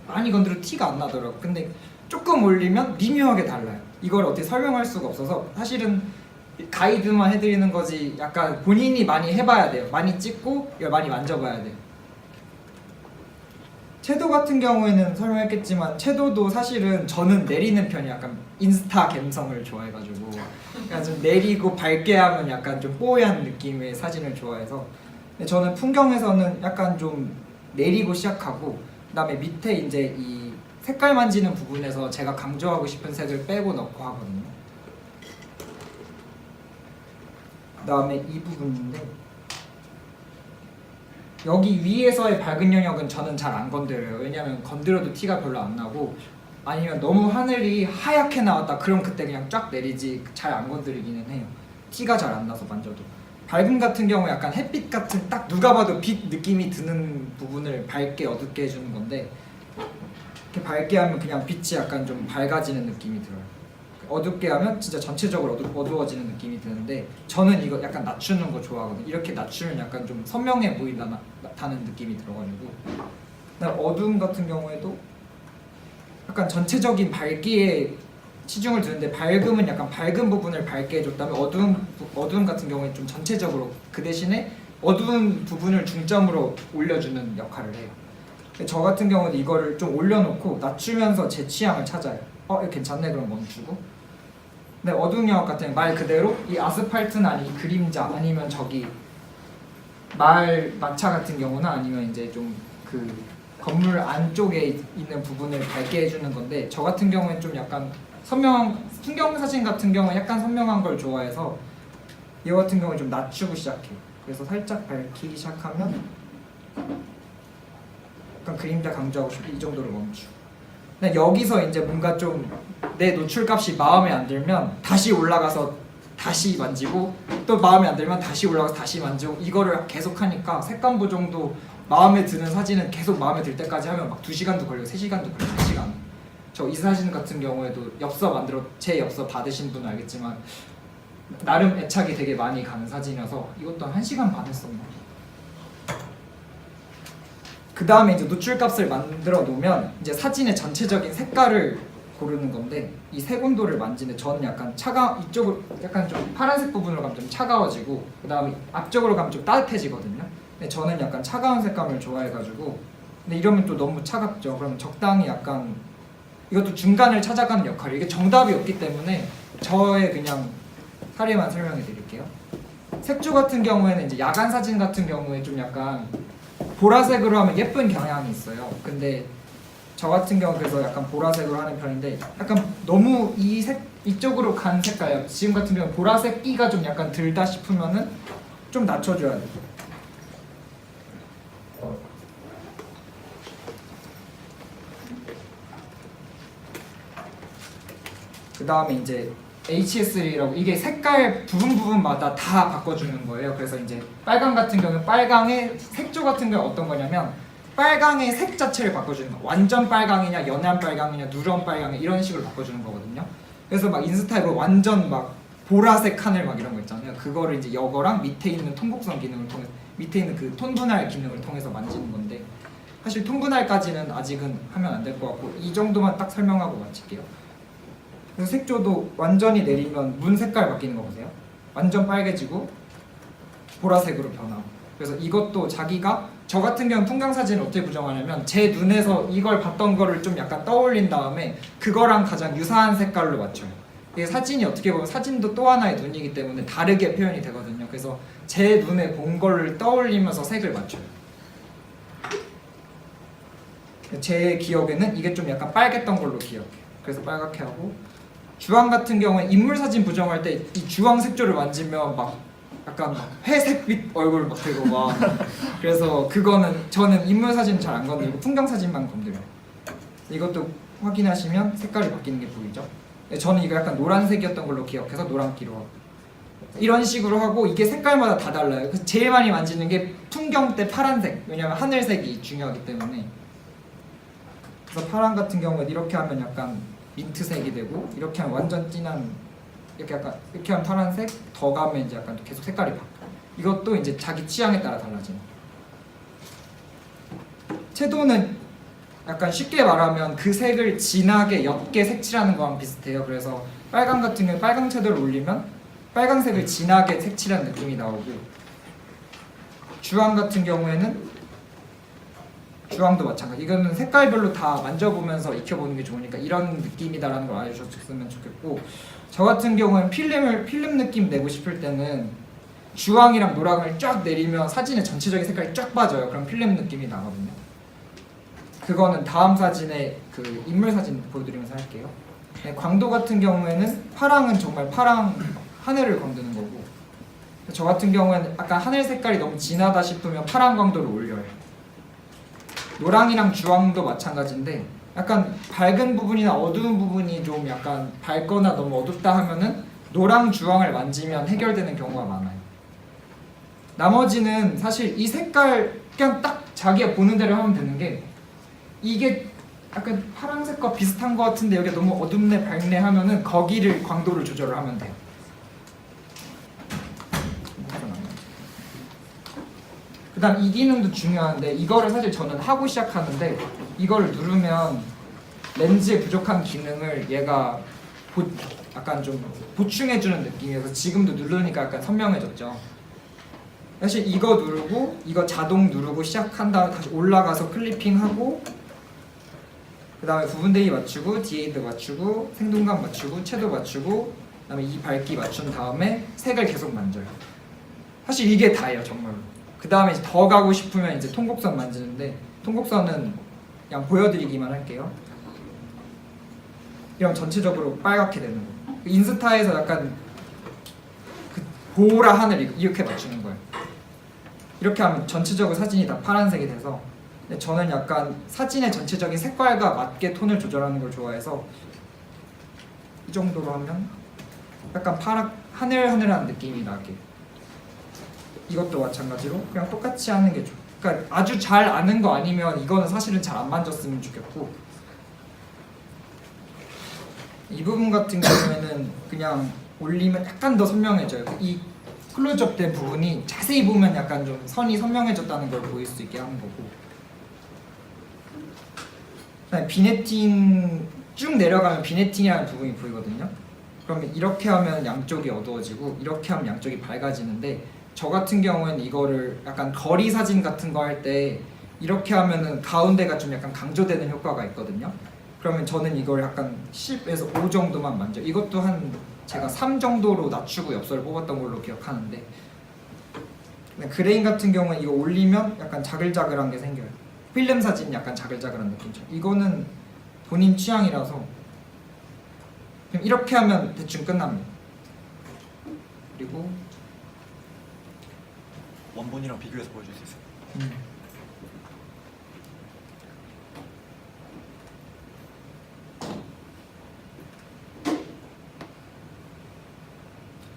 많이 건드려 티가 안 나더라고. 근데 조금 올리면 미묘하게 달라요. 이걸 어떻게 설명할 수가 없어서 사실은 가이드만 해드리는 거지 약간 본인이 많이 해봐야 돼요. 많이 찍고 이걸 많이 만져봐야 돼요. 채도 같은 경우에는 설명했겠지만 채도도 사실은 저는 내리는 편이 약간 인스타 감성을 좋아해가지고 약간 좀 내리고 밝게 하면 약간 좀 뽀얀 느낌의 사진을 좋아해서 근데 저는 풍경에서는 약간 좀 내리고 시작하고 그다음에 밑에 이제 이 색깔 만지는 부분에서 제가 강조하고 싶은 색을 빼고 넣고 하거든요. 그다음에 이 부분인데 여기 위에서의 밝은 영역은 저는 잘 안 건드려요. 왜냐면 건드려도 티가 별로 안 나고 아니면 너무 하늘이 하얗게 나왔다 그럼 그때 그냥 쫙 내리지 잘 안 건드리기는 해요. 티가 잘 안 나서 만져도. 밝음 같은 경우 약간 햇빛 같은 딱 누가 봐도 빛 느낌이 드는 부분을 밝게 어둡게 해주는 건데 이렇게 밝게 하면 그냥 빛이 약간 좀 밝아지는 느낌이 들어요. 어둡게 하면 진짜 전체적으로 어두워지는 느낌이 드는데 저는 이거 약간 낮추는 거 좋아하거든요. 이렇게 낮추면 약간 좀 선명해 보인다는 느낌이 들어가지고 어두움 같은 경우에도 약간 전체적인 밝기에 치중을 두는데 밝음은 약간 밝은 부분을 밝게 해줬다면 어두움 같은 경우에 좀 전체적으로 그 대신에 어두운 부분을 중점으로 올려주는 역할을 해요. 저 같은 경우는 이거를 좀 올려놓고 낮추면서 제 취향을 찾아요. 이거 괜찮네 그럼 멈추고. 근데 어두운 영역 같은 말 그대로 이 아스팔트나 아니 그림자 아니면 저기 마차 같은 경우나 아니면 이제 좀 그 건물 안쪽에 있는 부분을 밝게 해주는 건데 저 같은 경우는 좀 약간 선명한 풍경 사진 같은 경우는 약간 선명한 걸 좋아해서 이 같은 경우는 좀 낮추고 시작해요. 그래서 살짝 밝히기 시작하면 약간 그림자 강조하고 싶을 때 이 정도로 멈추고 근데 여기서 이제 뭔가 좀 내 노출값이 마음에 안 들면 다시 올라가서 다시 만지고 또 마음에 안 들면 다시 올라가서 다시 만지고 이거를 계속 하니까 색감 보정도 마음에 드는 사진은 계속 마음에 들 때까지 하면 막 2시간도 걸리고 3시간도 걸리고 3시간 저 이 사진 같은 경우에도 제 엽서 받으신 분은 알겠지만 나름 애착이 되게 많이 가는 사진이어서 이것도 한 1시간 반 했었나. 그 다음에 이제 노출값을 만들어 놓으면 이제 사진의 전체적인 색깔을 고르는 건데 이 색온도를 만지는데 저는 약간 이쪽으로 약간 좀 파란색 부분으로 가면 좀 차가워지고 그 다음에 앞쪽으로 가면 좀 따뜻해지거든요. 근데 저는 약간 차가운 색감을 좋아해가지고 근데 이러면 또 너무 차갑죠. 그럼 적당히 약간 이것도 중간을 찾아가는 역할이에요. 이게 정답이 없기 때문에 저의 그냥 사례만 설명해 드릴게요. 색조 같은 경우에는 이제 야간 사진 같은 경우에 좀 약간 보라색으로 하면 예쁜 경향이 있어요. 근데 저 같은 경우 그래서 약간 보라색으로 하는 편인데 약간 너무 이쪽으로 간 색깔 지금 같은 경우는 보라색 끼가 좀 약간 들다 싶으면은 좀 낮춰줘야 돼요. 그 다음에 이제 HSL이라고 이게 색깔 부분마다 다 바꿔주는 거예요. 그래서 이제 빨강 같은 경우는 빨강의 색조 같은 경우는 어떤 거냐면 빨강의 색 자체를 바꿔주는 거. 완전 빨강이냐 연한 빨강이냐 누런 빨강이냐 이런 식으로 바꿔주는 거거든요. 그래서 막 인스타에 뭐 완전 막 보라색 하늘 막 이런 거 있잖아요. 그거를 이제 이거랑 밑에 있는 통곡선 기능을 통해서 밑에 있는 그 톤 분할 기능을 통해서 만지는 건데 사실 톤 분할까지는 아직은 하면 안 될 것 같고 이 정도만 딱 설명하고 마칠게요. 그래서 색조도 완전히 내리면 문 색깔 바뀌는 거 보세요. 완전 빨개지고 보라색으로 변하고. 그래서 이것도 자기가 저 같은 경우는 풍경 사진을 어떻게 부정하냐면 제 눈에서 이걸 봤던 거를 좀 약간 떠올린 다음에 그거랑 가장 유사한 색깔로 맞춰요. 이게 사진이 어떻게 보면 사진도 또 하나의 눈이기 때문에 다르게 표현이 되거든요. 그래서 제 눈에 본 거를 떠올리면서 색을 맞춰요. 제 기억에는 이게 좀 약간 빨갰던 걸로 기억해요. 그래서 빨갛게 하고 주황 같은 경우에 인물 사진 부정할 때 이 주황 색조를 만지면 막 약간 회색빛 얼굴 막 되고 막 그래서 그거는 저는 인물 사진은 잘 안 건드리고 풍경 사진만 건드려요. 이것도 확인하시면 색깔이 바뀌는 게 보이죠? 저는 이거 약간 노란색이었던 걸로 기억해서 노란기로 하고 이런 식으로 하고 이게 색깔마다 다 달라요. 그래서 제일 많이 만지는 게 풍경 때 파란색, 왜냐면 하늘색이 중요하기 때문에. 그래서 파란 같은 경우는 이렇게 하면 약간 민트색이 되고, 이렇게 하면 완전 진한, 이렇게 약간 이렇게 하면 파란색, 더 가면 이제 약간 계속 색깔이 바뀌어. 이것도 이제 자기 취향에 따라 달라져요. 채도는 약간 쉽게 말하면 그 색을 진하게 옅게 색칠하는 거랑 비슷해요. 그래서 빨강 같은 경우에 빨강 채도를 올리면 빨강색을 진하게 색칠한 느낌이 나오고, 주황 같은 경우에는 주황도 마찬가지. 이거는 색깔별로 다 만져보면서 익혀보는 게 좋으니까 이런 느낌이다라는 걸 알려줬으면 좋겠고, 저 같은 경우는 필름 느낌 내고 싶을 때는 주황이랑 노랑을 쫙 내리면 사진의 전체적인 색깔이 쫙 빠져요. 그럼 필름 느낌이 나거든요. 그거는 다음 사진에 그 인물 사진 보여드리면서 할게요. 네, 광도 같은 경우에는 파랑은 정말 파랑 하늘을 건드는 거고, 저 같은 경우에는 약간 하늘 색깔이 너무 진하다 싶으면 파란 광도를 올려요. 노랑이랑 주황도 마찬가지인데 약간 밝은 부분이나 어두운 부분이 좀 약간 밝거나 너무 어둡다 하면은 노랑 주황을 만지면 해결되는 경우가 많아요. 나머지는 사실 이 색깔 그냥 딱 자기가 보는 대로 하면 되는 게, 이게 약간 파란색과 비슷한 것 같은데 여기 너무 어둡네 밝네 하면은 거기를 광도를 조절을 하면 돼요. 그 다음 이 기능도 중요한데, 이거를 사실 저는 하고 시작하는데 이거를 누르면 렌즈에 부족한 기능을 얘가 약간 좀 보충해주는 느낌이어서 지금도 누르니까 약간 선명해졌죠. 사실 이거 누르고 이거 자동 누르고 시작한 다음에 다시 올라가서 클리핑하고, 그 다음에 부분 대비 맞추고 디에이드 맞추고 생동감 맞추고 채도 맞추고, 그 다음에 이 밝기 맞춘 다음에 색을 계속 만져요. 사실 이게 다예요 정말로. 그 다음에 이제 더 가고 싶으면 이제 통곡선 만지는데, 통곡선은 그냥 보여드리기만 할게요. 이러면 전체적으로 빨갛게 되는 거예요. 인스타에서 약간 그 보라 하늘 이렇게 맞추는 거예요. 이렇게 하면 전체적으로 사진이 다 파란색이 돼서, 근데 저는 약간 사진의 전체적인 색깔과 맞게 톤을 조절하는 걸 좋아해서 이 정도로 하면 약간 하늘하늘한 느낌이 나게. 이것도 마찬가지로 그냥 똑같이 하는 게 좋아요. 그러니까 아주 잘 아는 거 아니면 이거는 사실은 잘 안 만졌으면 좋겠고, 이 부분 같은 경우에는 그냥 올리면 약간 더 선명해져요. 이 클로즈업 된 부분이 자세히 보면 약간 좀 선이 선명해졌다는 걸 보일 수 있게 하는 거고, 그다음에 비네팅 쭉 내려가면 비네팅이라는 부분이 보이거든요. 그러면 이렇게 하면 양쪽이 어두워지고 이렇게 하면 양쪽이 밝아지는데, 저 같은 경우에는 이거를 약간 거리 사진 같은 거 할 때 이렇게 하면은 가운데가 좀 약간 강조되는 효과가 있거든요. 그러면 저는 이걸 약간 10에서 5 정도만 만져. 이것도 한 제가 3 정도로 낮추고 엽서를 뽑았던 걸로 기억하는데, 그레인 같은 경우는 이거 올리면 약간 자글자글한 게 생겨요. 필름 사진 약간 자글자글한 느낌이죠. 이거는 본인 취향이라서 그냥 이렇게 하면 대충 끝납니다. 그리고 원본이랑 비교해서 보여줄 수 있어요?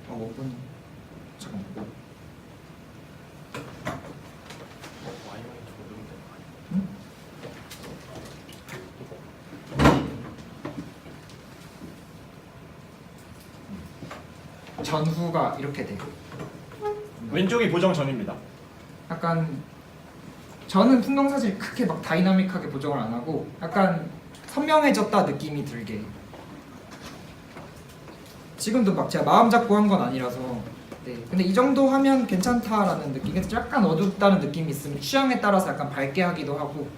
원본 잠깐만. 전후가 이렇게 돼요. 왼쪽이 보정 전입니다. 약간 저는 풍경 사실 크게 막 다이나믹하게 보정을 안 하고 약간 선명해졌다 느낌이 들게. 지금도 막 제가 마음 잡고 한 건 아니라서. 네. 근데 이 정도 하면 괜찮다라는 느낌. 그래서 약간 어둡다는 느낌이 있으면 취향에 따라서 약간 밝게 하기도 하고.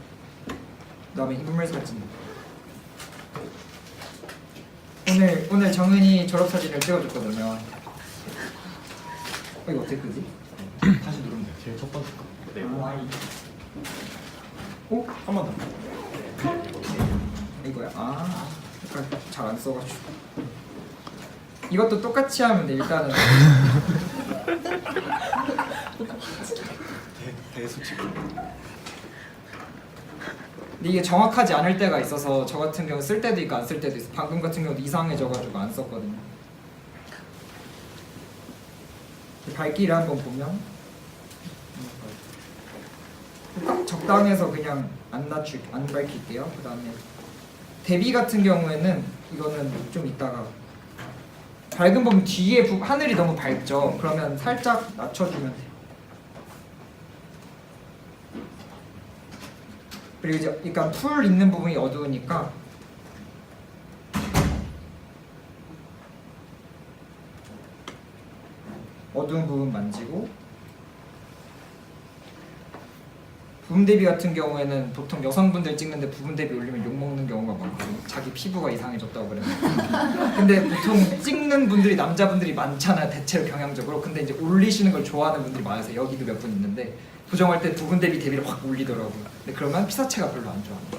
그다음에 인물 사진. 오늘 정은이 졸업 사진을 찍어줬거든요. 이거 어떻게 끄지? 다시 누르면 돼요. 제일 첫 번째 거. 네. 오? 한 번 더. 이거야? 아, 색깔 잘 안 써가지고. 이것도 똑같이 하면 돼. 일단은 대수치. 근데 이게 정확하지 않을 때가 있어서 저 같은 경우 쓸 때도 있고 안 쓸 때도 있어. 방금 같은 경우도 이상해져가지고 안 썼거든요. 밝기를 한번 보면 딱 적당해서 그냥 안 밝힐게요. 그 다음에 대비 같은 경우에는 이거는 좀 이따가 밝은 부분 뒤에 하늘이 너무 밝죠. 그러면 살짝 낮춰주면 돼요. 그리고 이제 그러니까 풀 있는 부분이 어두우니까 어두운 부분 만지고, 부분 대비 같은 경우에는 보통 여성분들 찍는데 부분 대비 올리면 욕먹는 경우가 많고 자기 피부가 이상해졌다고 그래요. 근데 보통 찍는 분들이 남자분들이 많잖아요, 대체로 경향적으로. 근데 이제 올리시는 걸 좋아하는 분들이 많아서 여기도 몇 분 있는데 부정할 때 부분 대비 대비를 확 올리더라고요. 근데 그러면 피사체가 별로 안 좋아합니다.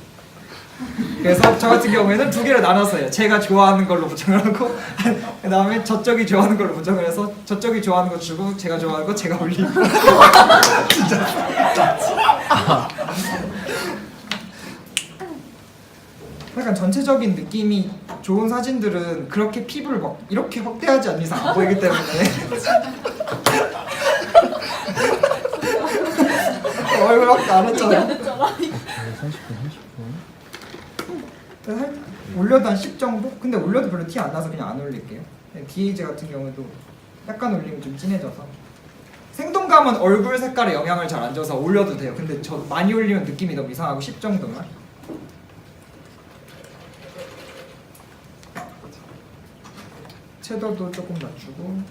그래서 저 같은 경우에는 두 개로 나눴어요. 제가 좋아하는 걸로 보정을 하고 그 다음에 저쪽이 좋아하는 걸로 보정을 해서 저쪽이 좋아하는 거 주고 제가 좋아하는 거 제가 올리고. 약간 전체적인 느낌이 좋은 사진들은 그렇게 피부를 막 이렇게 확대하지 않는 이상 안 보이기 때문에 얼굴 확대 안 했잖아. 올려도 한 10 정도? 근데 올려도 별로 티 안 나서 그냥 안 올릴게요. DAG 같은 경우에도 약간 올리면 좀 진해져서. 생동감은 얼굴 색깔에 영향을 잘 안 줘서 올려도 돼요. 근데 저 많이 올리면 느낌이 너무 이상하고 10 정도만. 채도도 조금 낮추고.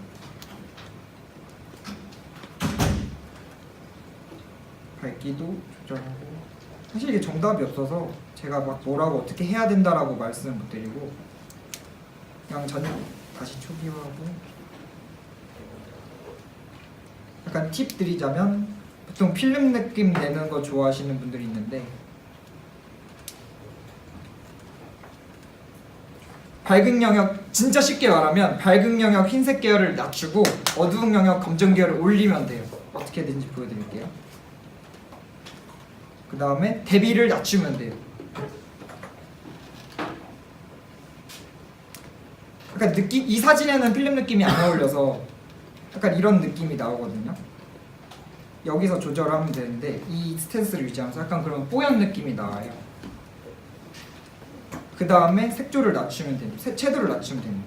밝기도 조절하고. 사실 이게 정답이 없어서 제가 막 뭐라고 어떻게 해야 된다라고 말씀을 못 드리고 그냥 다시 초기화하고. 약간 팁 드리자면 보통 필름 느낌 내는 거 좋아하시는 분들이 있는데 밝은 영역, 진짜 쉽게 말하면 밝은 영역 흰색 계열을 낮추고 어두운 영역 검정 계열을 올리면 돼요. 어떻게든지 보여드릴게요. 그 다음에 대비를 낮추면 돼요. 약간 느낌, 이 사진에는 필름 느낌이 안 어울려서 약간 이런 느낌이 나오거든요. 여기서 조절하면 되는데 이 스탠스를 유지하면서 약간 그런 뽀얀 느낌이 나와요. 그 다음에 색조를 낮추면 됩니다. 채도를 낮추면 됩니다.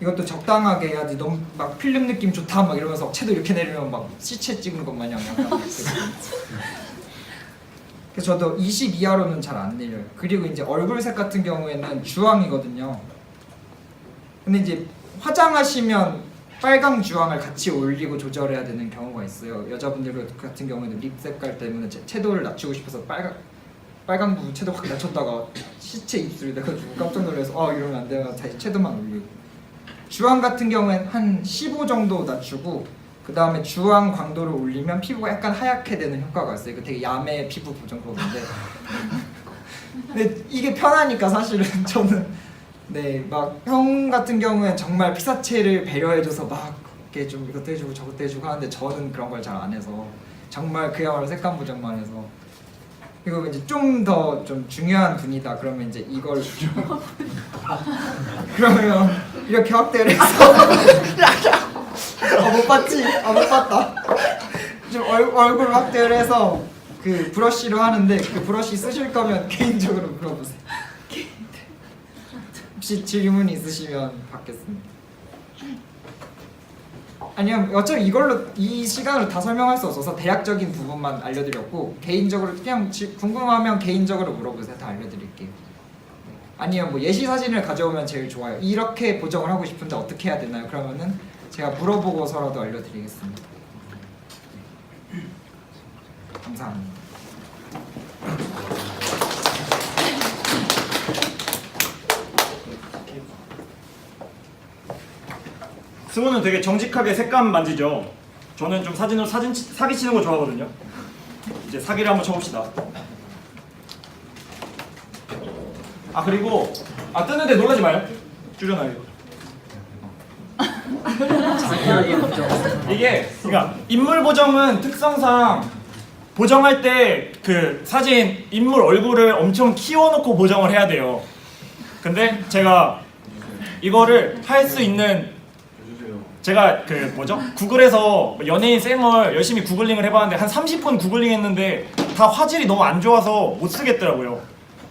이것도 적당하게 해야지 너무 막 필름 느낌 좋다 막 이러면서 채도 이렇게 내리면 막 시체 찍은 것 마냥 약간 그래서 저도 20 이하로는 잘 안 내려요. 그리고 이제 얼굴색 같은 경우에는 주황이거든요. 근데 이제 화장하시면 빨강 주황을 같이 올리고 조절해야 되는 경우가 있어요. 여자분들 같은 경우에는 립 색깔 때문에 채도를 낮추고 싶어서 빨강 부분 채도 확 낮췄다가 시체 입술이 돼가지고 깜짝 놀라서 이러면 안 돼요. 다시 채도만 올리고. 주황 같은 경우엔 한 15 정도 낮추고 그 다음에 주황 광도를 올리면 피부가 약간 하얗게 되는 효과가 있어요. 이거 되게 야매 피부 보정법인데 근데 이게 편하니까 사실은 저는 막 형 같은 경우엔 정말 피사체를 배려해줘서 막 이렇게 좀 이것도 해주고 저것도 해주고 하는데 저는 그런 걸 잘 안 해서 정말 그야말로 색감 보정만 해서. 그리고 이제 좀 더 좀 중요한 분이다 그러면 이제 이걸 그러면 이렇게 확대를 해서 못 봤지? 못 봤다. 좀 얼굴 확대를 해서 그 브러쉬로 하는데 그 브러쉬 쓰실 거면 개인적으로 물어보세요. 혹시 질문 있으시면 받겠습니다. 아니면 어차피 이걸로 이 시간으로 다 설명할 수 없어서 대략적인 부분만 알려드렸고 개인적으로 그냥 궁금하면 개인적으로 물어보세요. 다 알려드릴게요. 아니면 뭐 예시 사진을 가져오면 제일 좋아요. 이렇게 보정을 하고 싶은데 어떻게 해야 되나요? 그러면은 제가 물어보고서라도 알려드리겠습니다. 감사합니다. 승우는 되게 정직하게 색감 만지죠. 저는 좀 사진으로 사기 치는 거 좋아하거든요. 이제 사기를 한번 쳐봅시다. 그리고 뜨는데 놀라지 마요. 줄여놔요. 이게 그러니까 인물 보정은 특성상 보정할 때 그 사진 인물 얼굴을 엄청 키워놓고 보정을 해야 돼요. 근데 제가 이거를 할 수 있는 제가 그 뭐죠? 구글에서 연예인 쌩얼 열심히 구글링을 해봤는데 한 30분 구글링했는데 다 화질이 너무 안 좋아서 못 쓰겠더라고요.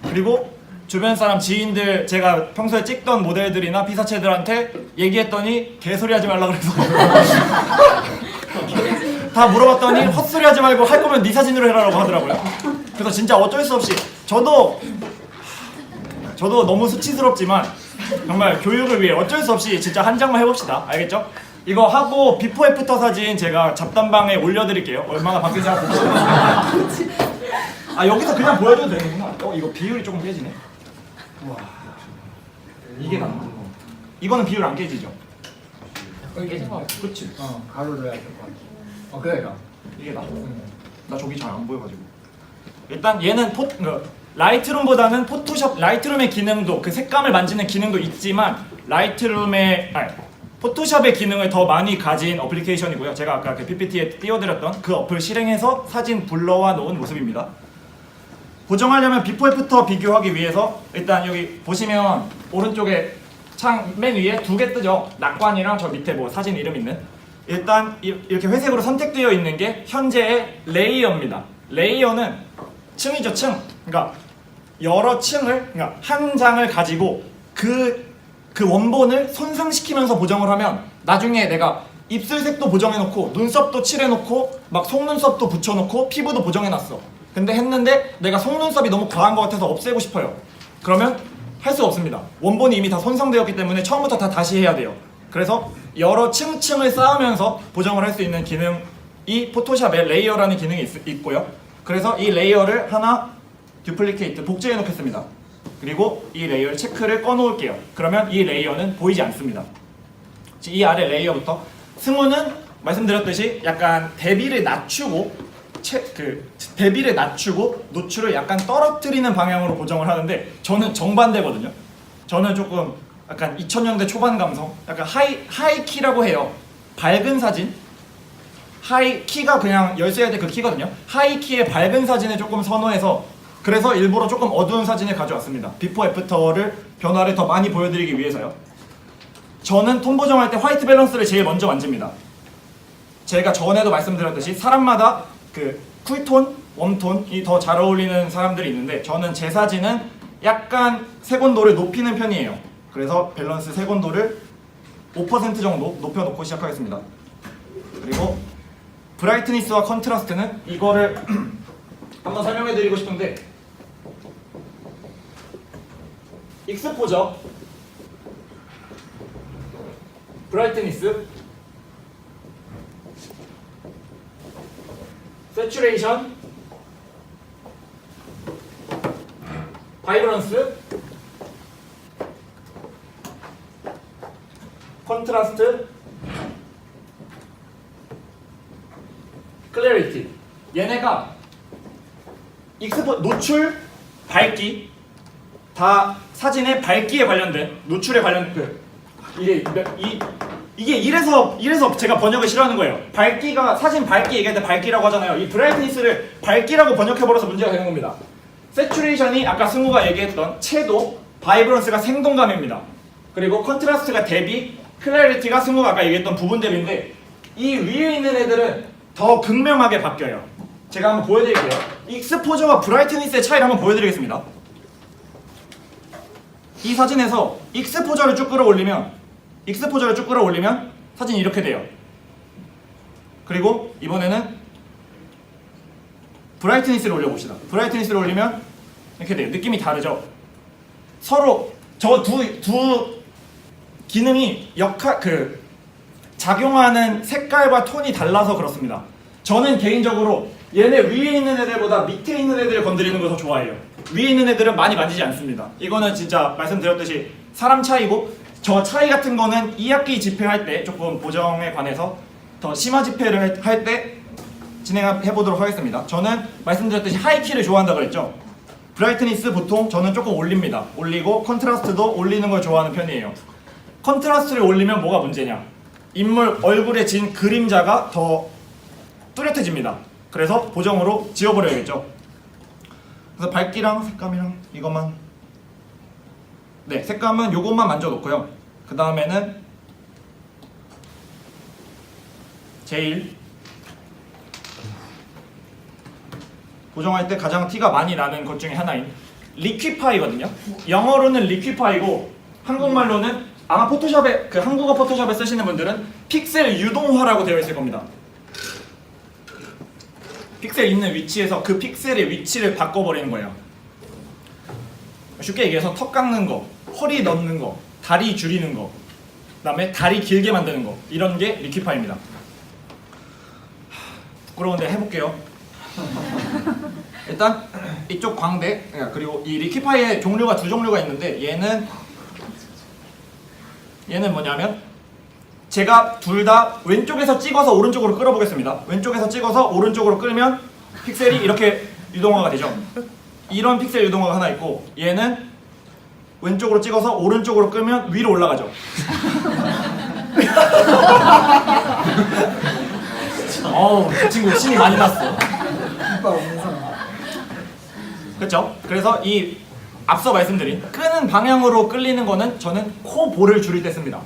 그리고 주변 사람 지인들 제가 평소에 찍던 모델들이나 피사체들한테 얘기했더니 개소리 하지 말라 그래서 다 물어봤더니 헛소리 하지 말고 할 거면 네 사진으로 해라라고 하더라고요. 그래서 진짜 어쩔 수 없이 저도 너무 수치스럽지만 정말 교육을 위해 어쩔 수 없이 진짜 한 장만 해봅시다. 알겠죠? 이거 하고 비포 애프터 사진 제가 잡담방에 올려드릴게요. 얼마나 바뀌는지 한번 봅시다. 아 여기서 그냥 보여줘도 되는구나. 이거 비율이 조금 깨지네. 우와 이게 낫나? 이거는 비율 안 깨지죠? 깨진 거 같아. 그치? 가로 넣어야 될 것 같아. 그래요. 이게 나? 나 저기 잘 안 보여가지고. 일단 얘는 라이트룸보다는 포토샵 라이트룸의 기능도 그 색감을 만지는 기능도 있지만 포토샵의 기능을 더 많이 가진 어플리케이션이고요. 제가 아까 그 PPT에 띄워드렸던 그 어플 실행해서 사진 불러와 놓은 모습입니다. 보정하려면 비포 애프터 비교하기 위해서 일단 여기 보시면 오른쪽에 창 맨 위에 두 개 뜨죠. 낙관이랑 저 밑에 뭐 사진 이름 있는. 일단 이렇게 회색으로 선택되어 있는 게 현재의 레이어입니다. 레이어는 층이죠, 층. 그러니까 여러 층을, 그러니까 한 장을 가지고 그 원본을 손상시키면서 보정을 하면 나중에 내가 입술색도 보정해놓고 눈썹도 칠해놓고 막 속눈썹도 붙여놓고 피부도 보정해놨어. 근데 했는데 내가 속눈썹이 너무 과한 것 같아서 없애고 싶어요. 그러면 할 수가 없습니다. 원본이 이미 다 손상되었기 때문에 처음부터 다시 해야 돼요. 그래서 여러 층층을 쌓으면서 보정을 할 수 있는 기능이 포토샵에 레이어라는 기능이 있고요. 그래서 이 레이어를 하나 듀플리케이트 복제해 놓겠습니다. 그리고 이 레이어를 체크를 꺼 놓을게요. 그러면 이 레이어는 보이지 않습니다. 이 아래 레이어부터 승우는 말씀드렸듯이 약간 대비를 낮추고 노출을 약간 떨어뜨리는 방향으로 보정을 하는데 저는 정반대거든요. 저는 조금 약간 2000년대 초반 감성, 약간 하이키라고 해요. 밝은 사진, 하이키가 그냥 열쇠해야 될 그 키거든요. 하이키의 밝은 사진을 조금 선호해서 그래서 일부러 조금 어두운 사진을 가져왔습니다. 비포 애프터를 변화를 더 많이 보여드리기 위해서요. 저는 톤 보정할 때 화이트 밸런스를 제일 먼저 만집니다. 제가 전에도 말씀드렸듯이 사람마다 그 쿨톤, 웜톤이 더 잘 어울리는 사람들이 있는데 저는 제 사진은 약간 색온도를 높이는 편이에요. 그래서 밸런스 색온도를 5% 정도 높여놓고 시작하겠습니다. 그리고 브라이트니스와 컨트라스트는 이거를 한번 설명해드리고 싶은데 익스포저, 브라이트니스, 세츄레이션, 바이브런스, 컨트라스트, 클래리티. 얘네가 노출, 밝기 다 사진의 밝기에 관련된 노출에 관련된 이게 이래서 제가 번역을 싫어하는 거예요. 밝기가 사진 밝기 얘기할 때 밝기라고 하잖아요. 이 브라이트니스를 밝기라고 번역해버려서 문제가 되는 겁니다. 세츄레이션이 아까 승우가 얘기했던 채도, 바이브런스가 생동감입니다. 그리고 컨트라스트가 대비, 클래리티가 승우가 아까 얘기했던 부분 대비인데 이 위에 있는 애들은 더 극명하게 바뀌어요. 제가 한번 보여드릴게요. 익스포저와 브라이트니스의 차이를 한번 보여드리겠습니다. 이 사진에서 익스포저를 쭉 끌어올리면 사진이 이렇게 돼요. 그리고 이번에는 브라이트니스를 올려봅시다. 브라이트니스를 올리면 이렇게 돼요. 느낌이 다르죠? 서로 저 두 기능이 작용하는 색깔과 톤이 달라서 그렇습니다. 저는 개인적으로 얘네 위에 있는 애들보다 밑에 있는 애들을 건드리는 걸 더 좋아해요. 위에 있는 애들은 많이 만지지 않습니다. 이거는 진짜 말씀드렸듯이 사람 차이고 저 차이 같은 거는 2학기 집회할 때 조금 보정에 관해서 더 심화 집회를 할 때 진행해 보도록 하겠습니다. 저는 말씀드렸듯이 하이키를 좋아한다 그랬죠. 브라이트니스 보통 저는 조금 올립니다. 올리고 컨트라스트도 올리는 걸 좋아하는 편이에요. 컨트라스트를 올리면 뭐가 문제냐? 인물 얼굴에 진 그림자가 더 뚜렷해집니다. 그래서 보정으로 지워버려야겠죠. 그래서 밝기랑 색감이랑 이것만, 네, 색감은 요것만 만져놓고요. 그 다음에는 제일 고정할 때 가장 티가 많이 나는 것 중에 하나인 리퀴파이거든요. 영어로는 리퀴파이고 한국말로는 아마 포토샵에 그 한국어 포토샵에 쓰시는 분들은 픽셀 유동화라고 되어 있을 겁니다. 픽셀 있는 위치에서 그 픽셀의 위치를 바꿔버리는 거예요. 쉽게 얘기해서 턱 깎는 거, 허리 넣는 거, 다리 줄이는 거, 그다음에 다리 길게 만드는 거, 이런 게 리퀴파이입니다. 부끄러운데 해볼게요. 일단 이쪽 광대, 그리고 이 리퀴파이의 종류가 두 종류가 있는데 얘는 뭐냐면 제가 둘 다 왼쪽에서 찍어서 오른쪽으로 끌어보겠습니다. 왼쪽에서 찍어서 오른쪽으로 끌면 픽셀이 이렇게 유동화가 되죠. 이런 픽셀 유동화가 하나 있고, 얘는 왼쪽으로 찍어서 오른쪽으로 끌면 위로 올라가죠. 어우, 그 친구 신이 많이 났어. 이빨 없는 사람. 그렇죠? 그래서 이 앞서 말씀드린 끄는 방향으로 끌리는 거는 저는 코볼을 줄일 때 씁니다.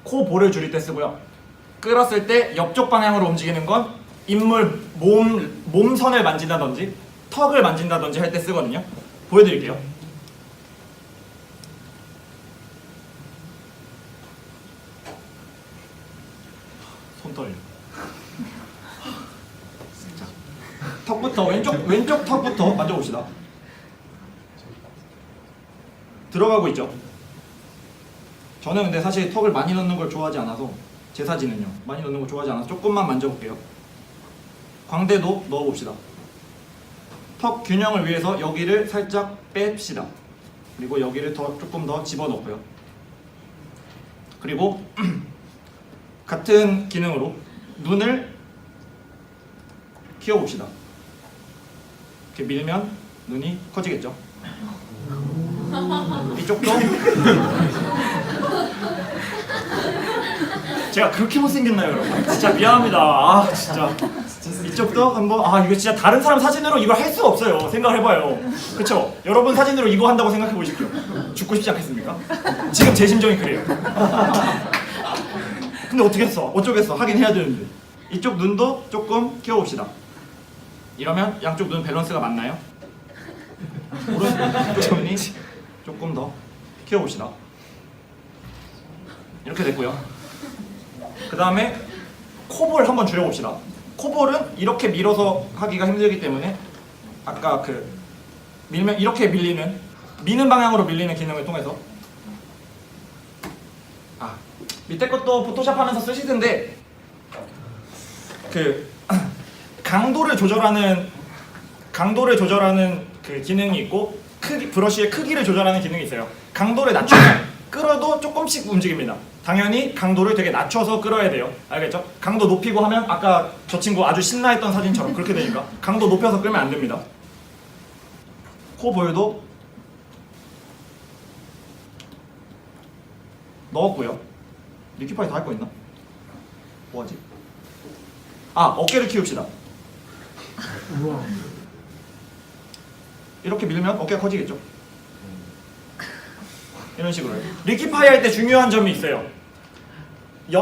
코볼을 줄일 때 쓰고요. 끌었을 때 옆쪽 방향으로 움직이는 건 인물 몸선을 만진다든지 턱을 만진다든지 할 때 쓰거든요. 보여드릴게요. 손 떨려. 자, 턱부터 왼쪽 턱부터 만져봅시다. 들어가고 있죠. 저는 근데 사실 턱을 많이 넣는 걸 좋아하지 않아서, 제 사진은요 많이 넣는 걸 좋아하지 않아서 조금만 만져볼게요. 광대도 넣어봅시다. 턱 균형을 위해서 여기를 살짝 뺍시다. 그리고 여기를 조금 더 집어넣고요. 그리고 같은 기능으로 눈을 키워봅시다. 이렇게 밀면 눈이 커지겠죠. 이쪽도 제가 그렇게 못생겼나요, 여러분? 진짜 미안합니다. 아, 진짜 이쪽도 한번, 이거 진짜 다른 사람 사진으로 이걸 할 수가 없어요. 생각을 해봐요. 그쵸? 여러분 사진으로 이거 한다고 생각해 보십시오. 죽고 싶지 않겠습니까? 지금 제 심정이 그래요. 근데 어쩌겠어. 하긴 해야 되는데. 이쪽 눈도 조금 키워봅시다. 이러면 양쪽 눈 밸런스가 맞나요? 오른쪽 눈이 조금 더 키워봅시다. 이렇게 됐고요. 그 다음에 코볼 한번 줄여봅시다. 코볼은 이렇게 밀어서 하기가 힘들기 때문에 아까 밀면 이렇게 미는 방향으로 밀리는 기능을 통해서, 밑에 것도 포토샵 하면서 쓰시던데 강도를 조절하는 그 기능이 있고 브러쉬의 크기를 조절하는 기능이 있어요. 강도를 낮추면 끌어도 조금씩 움직입니다. 당연히 강도를 되게 낮춰서 끌어야 돼요. 알겠죠? 강도 높이고 하면 아까 저 친구 아주 신나했던 사진처럼 그렇게 되니까 강도 높여서 끌면 안 됩니다. 코볼도 넣었고요. 리퀴파이 다 할 거 있나? 뭐하지? 어깨를 키웁시다. 이렇게 밀면 어깨가 커지겠죠? 이런 식으로 리퀴파이 할 때 중요한 점이 있어요.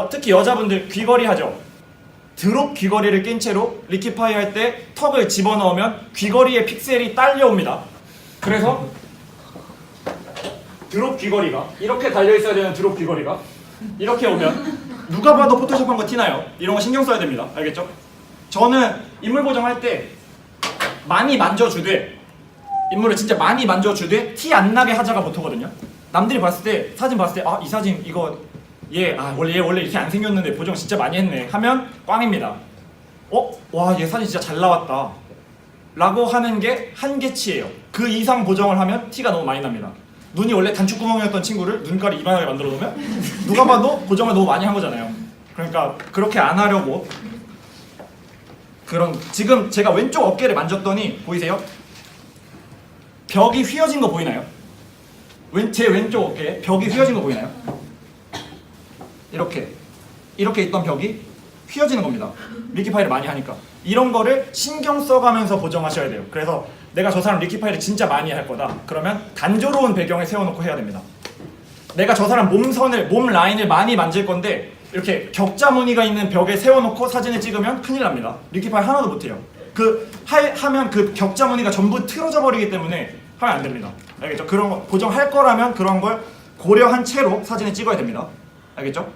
특히 여자분들 귀걸이 하죠. 드롭 귀걸이를 낀 채로 리퀴파이 할 때 턱을 집어넣으면 귀걸이의 픽셀이 딸려옵니다. 그래서 드롭 귀걸이가 이렇게 달려있어야 되는 드롭 귀걸이가 이렇게 오면 누가 봐도 포토샵한 거 티나요. 이런 거 신경 써야 됩니다. 알겠죠? 저는 인물 보정할 때 많이 만져주되, 인물을 진짜 많이 만져주되 티 안 나게 하자가 모토거든요. 남들이 봤을 때, 사진 봤을 때 이 사진 이거 얘 원래 이렇게 안 생겼는데 보정 진짜 많이 했네 하면 꽝입니다. 와, 얘 사진 진짜 잘 나왔다 라고 하는 게 한계치예요. 그 이상 보정을 하면 티가 너무 많이 납니다. 눈이 원래 단추구멍이었던 친구를 눈깔이 이만하게 만들어 놓으면 누가 봐도 보정을 너무 많이 한 거잖아요. 그러니까 그렇게 안 하려고 지금 제가 왼쪽 어깨를 만졌더니 보이세요? 벽이 휘어진 거 보이나요? 제 왼쪽 어깨에 벽이 휘어진 거 보이나요? 이렇게 있던 벽이 휘어지는 겁니다. 리퀴파이를 많이 하니까. 이런 거를 신경 써가면서 보정하셔야 돼요. 그래서 내가 저 사람 리퀴파이를 진짜 많이 할 거다. 그러면 단조로운 배경에 세워놓고 해야 됩니다. 내가 저 사람 몸 라인을 많이 만질 건데 이렇게 격자 무늬가 있는 벽에 세워놓고 사진을 찍으면 큰일 납니다. 리키파이 하나도 못해요. 하면 그 격자 무늬가 전부 틀어져 버리기 때문에 하면 안 됩니다. 알겠죠? 그런 거 보정할 거라면 그런 걸 고려한 채로 사진을 찍어야 됩니다. 알겠죠?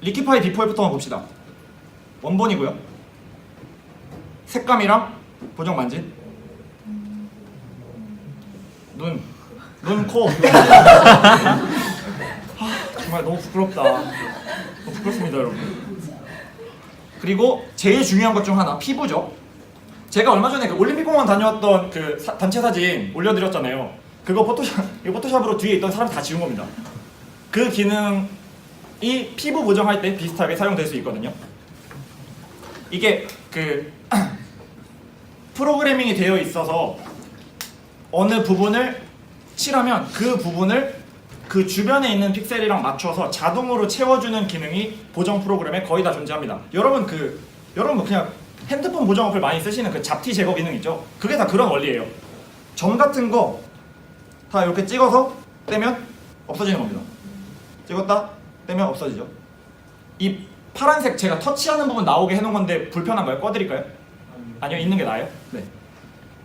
리키파이 비포에부터만 봅시다. 원본이고요. 색감이랑 보정 만진. 눈, 코. 정말 너무 부끄럽다. 너무 부끄럽습니다, 여러분. 그리고 제일 중요한 것 중 하나, 피부죠. 제가 얼마 전에 그 올림픽공원 다녀왔던 그 단체 사진 올려드렸잖아요. 그거 포토샵으로 뒤에 있던 사람 다 지운 겁니다. 그 기능이 피부 보정할 때 비슷하게 사용될 수 있거든요. 이게 그 프로그래밍이 되어 있어서 어느 부분을 칠하면 그 부분을 그 주변에 있는 픽셀이랑 맞춰서 자동으로 채워주는 기능이 보정 프로그램에 거의 다 존재합니다. 여러분 그냥 핸드폰 보정 어플 많이 쓰시는 그 잡티 제거 기능 있죠? 그게 다 그런 원리예요. 점 같은 거 다 이렇게 찍어서 떼면 없어지는 겁니다. 찍었다 떼면 없어지죠. 이 파란색 제가 터치하는 부분 나오게 해놓은 건데 불편한가요? 꺼드릴까요? 아니요, 있는 게 나아요. 네.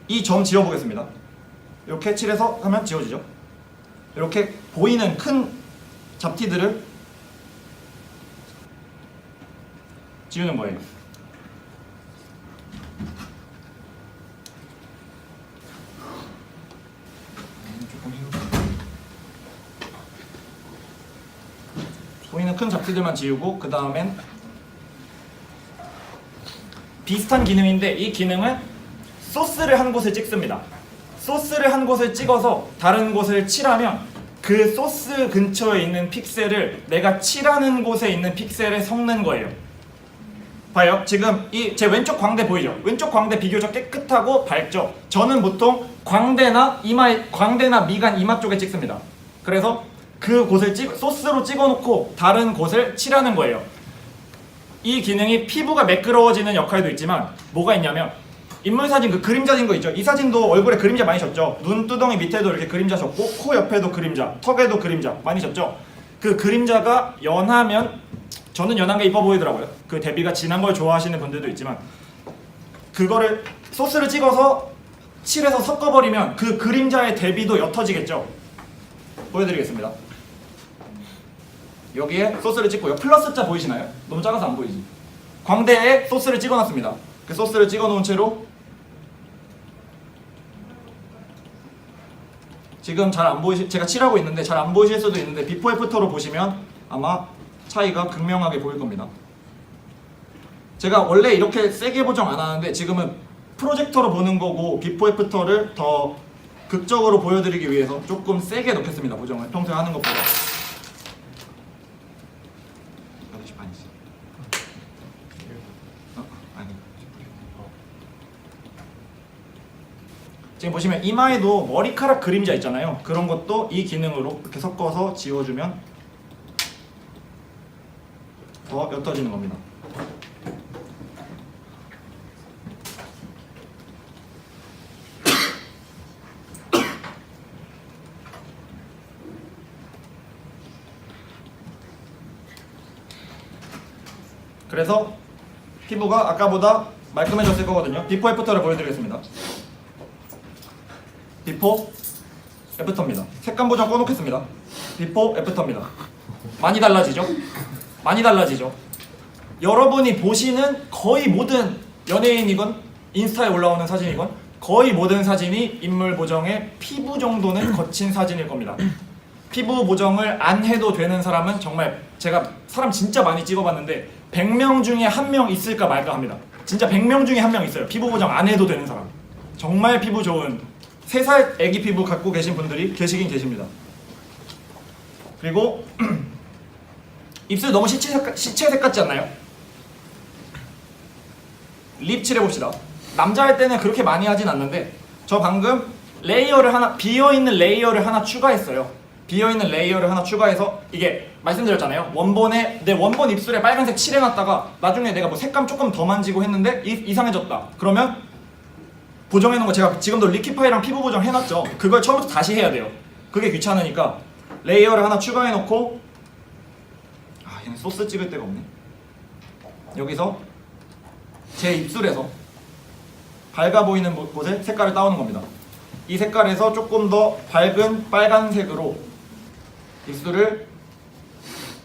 이 점 지워보겠습니다. 이렇게 칠해서 하면 지워지죠. 이렇게 보이는 큰 잡티들을 지우는 거예요. 보이는 큰 잡티들만 지우고 그 다음엔 비슷한 기능인데 이 기능은 소스를 한 곳을 찍습니다. 소스를 한 곳을 찍어서 다른 곳을 칠하면 그 소스 근처에 있는 픽셀을 내가 칠하는 곳에 있는 픽셀에 섞는 거예요. 봐요. 지금 이 제 왼쪽 광대 보이죠? 왼쪽 광대 비교적 깨끗하고 밝죠? 저는 보통 광대나 미간 이마 쪽에 찍습니다. 그래서 그 곳을 소스로 찍어놓고 다른 곳을 칠하는 거예요. 이 기능이 피부가 매끄러워지는 역할도 있지만 뭐가 있냐면 인물 사진 그 그림자 진 거 있죠? 이 사진도 얼굴에 그림자 많이 졌죠? 눈두덩이 밑에도 이렇게 그림자 졌고 코 옆에도 그림자, 턱에도 그림자 많이 졌죠? 그 그림자가 연하면 저는 연한 게 이뻐 보이더라고요. 그 대비가 진한 걸 좋아하시는 분들도 있지만 그거를 소스를 찍어서 칠해서 섞어버리면 그 그림자의 대비도 옅어지겠죠? 보여드리겠습니다. 여기에 소스를 찍고요. 플러스 자 보이시나요? 너무 작아서 안 보이지? 광대에 소스를 찍어놨습니다. 그 소스를 찍어놓은 채로 지금 잘 안 보이실, 제가 칠하고 있는데 잘 안 보이실 수도 있는데 비포 애프터로 보시면 아마 차이가 극명하게 보일 겁니다. 제가 원래 이렇게 세게 보정 안 하는데 지금은 프로젝터로 보는 거고 비포 애프터를 더 극적으로 보여드리기 위해서 조금 세게 넣겠습니다. 보정을 평소에 하는 것보다. 8시 반이지. 아니. 지금 보시면 이마에도 머리카락 그림자 있잖아요. 그런 것도 이 기능으로 이렇게 섞어서 지워주면 더 옅어지는 겁니다. 그래서 피부가 아까보다 말끔해졌을 거거든요. 비포 애프터를 보여드리겠습니다. 비포 애프터입니다. 색감 보정 꺼놓겠습니다. 비포 애프터입니다. 많이 달라지죠? 많이 달라지죠? 여러분이 보시는 거의 모든 연예인이건 인스타에 올라오는 사진이건 거의 모든 사진이 인물 보정에 피부 정도는 거친 사진일 겁니다. 피부 보정을 안 해도 되는 사람은 정말 제가 사람 진짜 많이 찍어봤는데 100명 중에 1명 있을까 말까 합니다. 진짜 100명 중에 1명 있어요. 피부 보정 안 해도 되는 사람. 정말 피부 좋은 3살 애기 피부 갖고 계신 분들이 계시긴 계십니다. 그리고 입술 너무 시체색 같지 않나요? 립 칠해봅시다. 남자 할 때는 그렇게 많이 하진 않는데 저 방금 레이어를 하나, 비어있는 레이어를 하나 추가했어요. 비어있는 레이어를 하나 추가해서 이게 말씀드렸잖아요. 내 원본 입술에 빨간색 칠해놨다가 나중에 내가 뭐 색감 조금 더 만지고 했는데 이상해졌다. 그러면 보정해놓은 거 제가 지금도 리키파이랑 피부 보정 해놨죠. 그걸 처음부터 다시 해야 돼요. 그게 귀찮으니까 레이어를 하나 추가해 놓고 얘는 소스 찍을 데가 없네. 여기서 제 입술에서 밝아 보이는 곳에 색깔을 따오는 겁니다. 이 색깔에서 조금 더 밝은 빨간색으로 입술을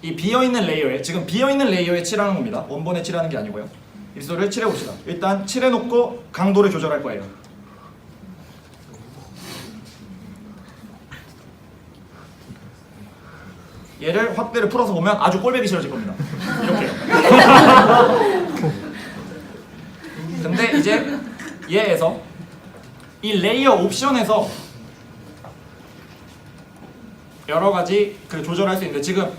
이 비어있는 레이어에, 지금 비어있는 레이어에 칠하는 겁니다. 원본에 칠하는 게 아니고요. 입술을 칠해봅시다. 일단 칠해놓고 강도를 조절할 거예요. 얘를 확대를 풀어서 보면 아주 꼴보기 싫어질 겁니다. 이렇게요. 근데 이제 얘에서 이 레이어 옵션에서 여러 가지 그 조절할 수 있는데 지금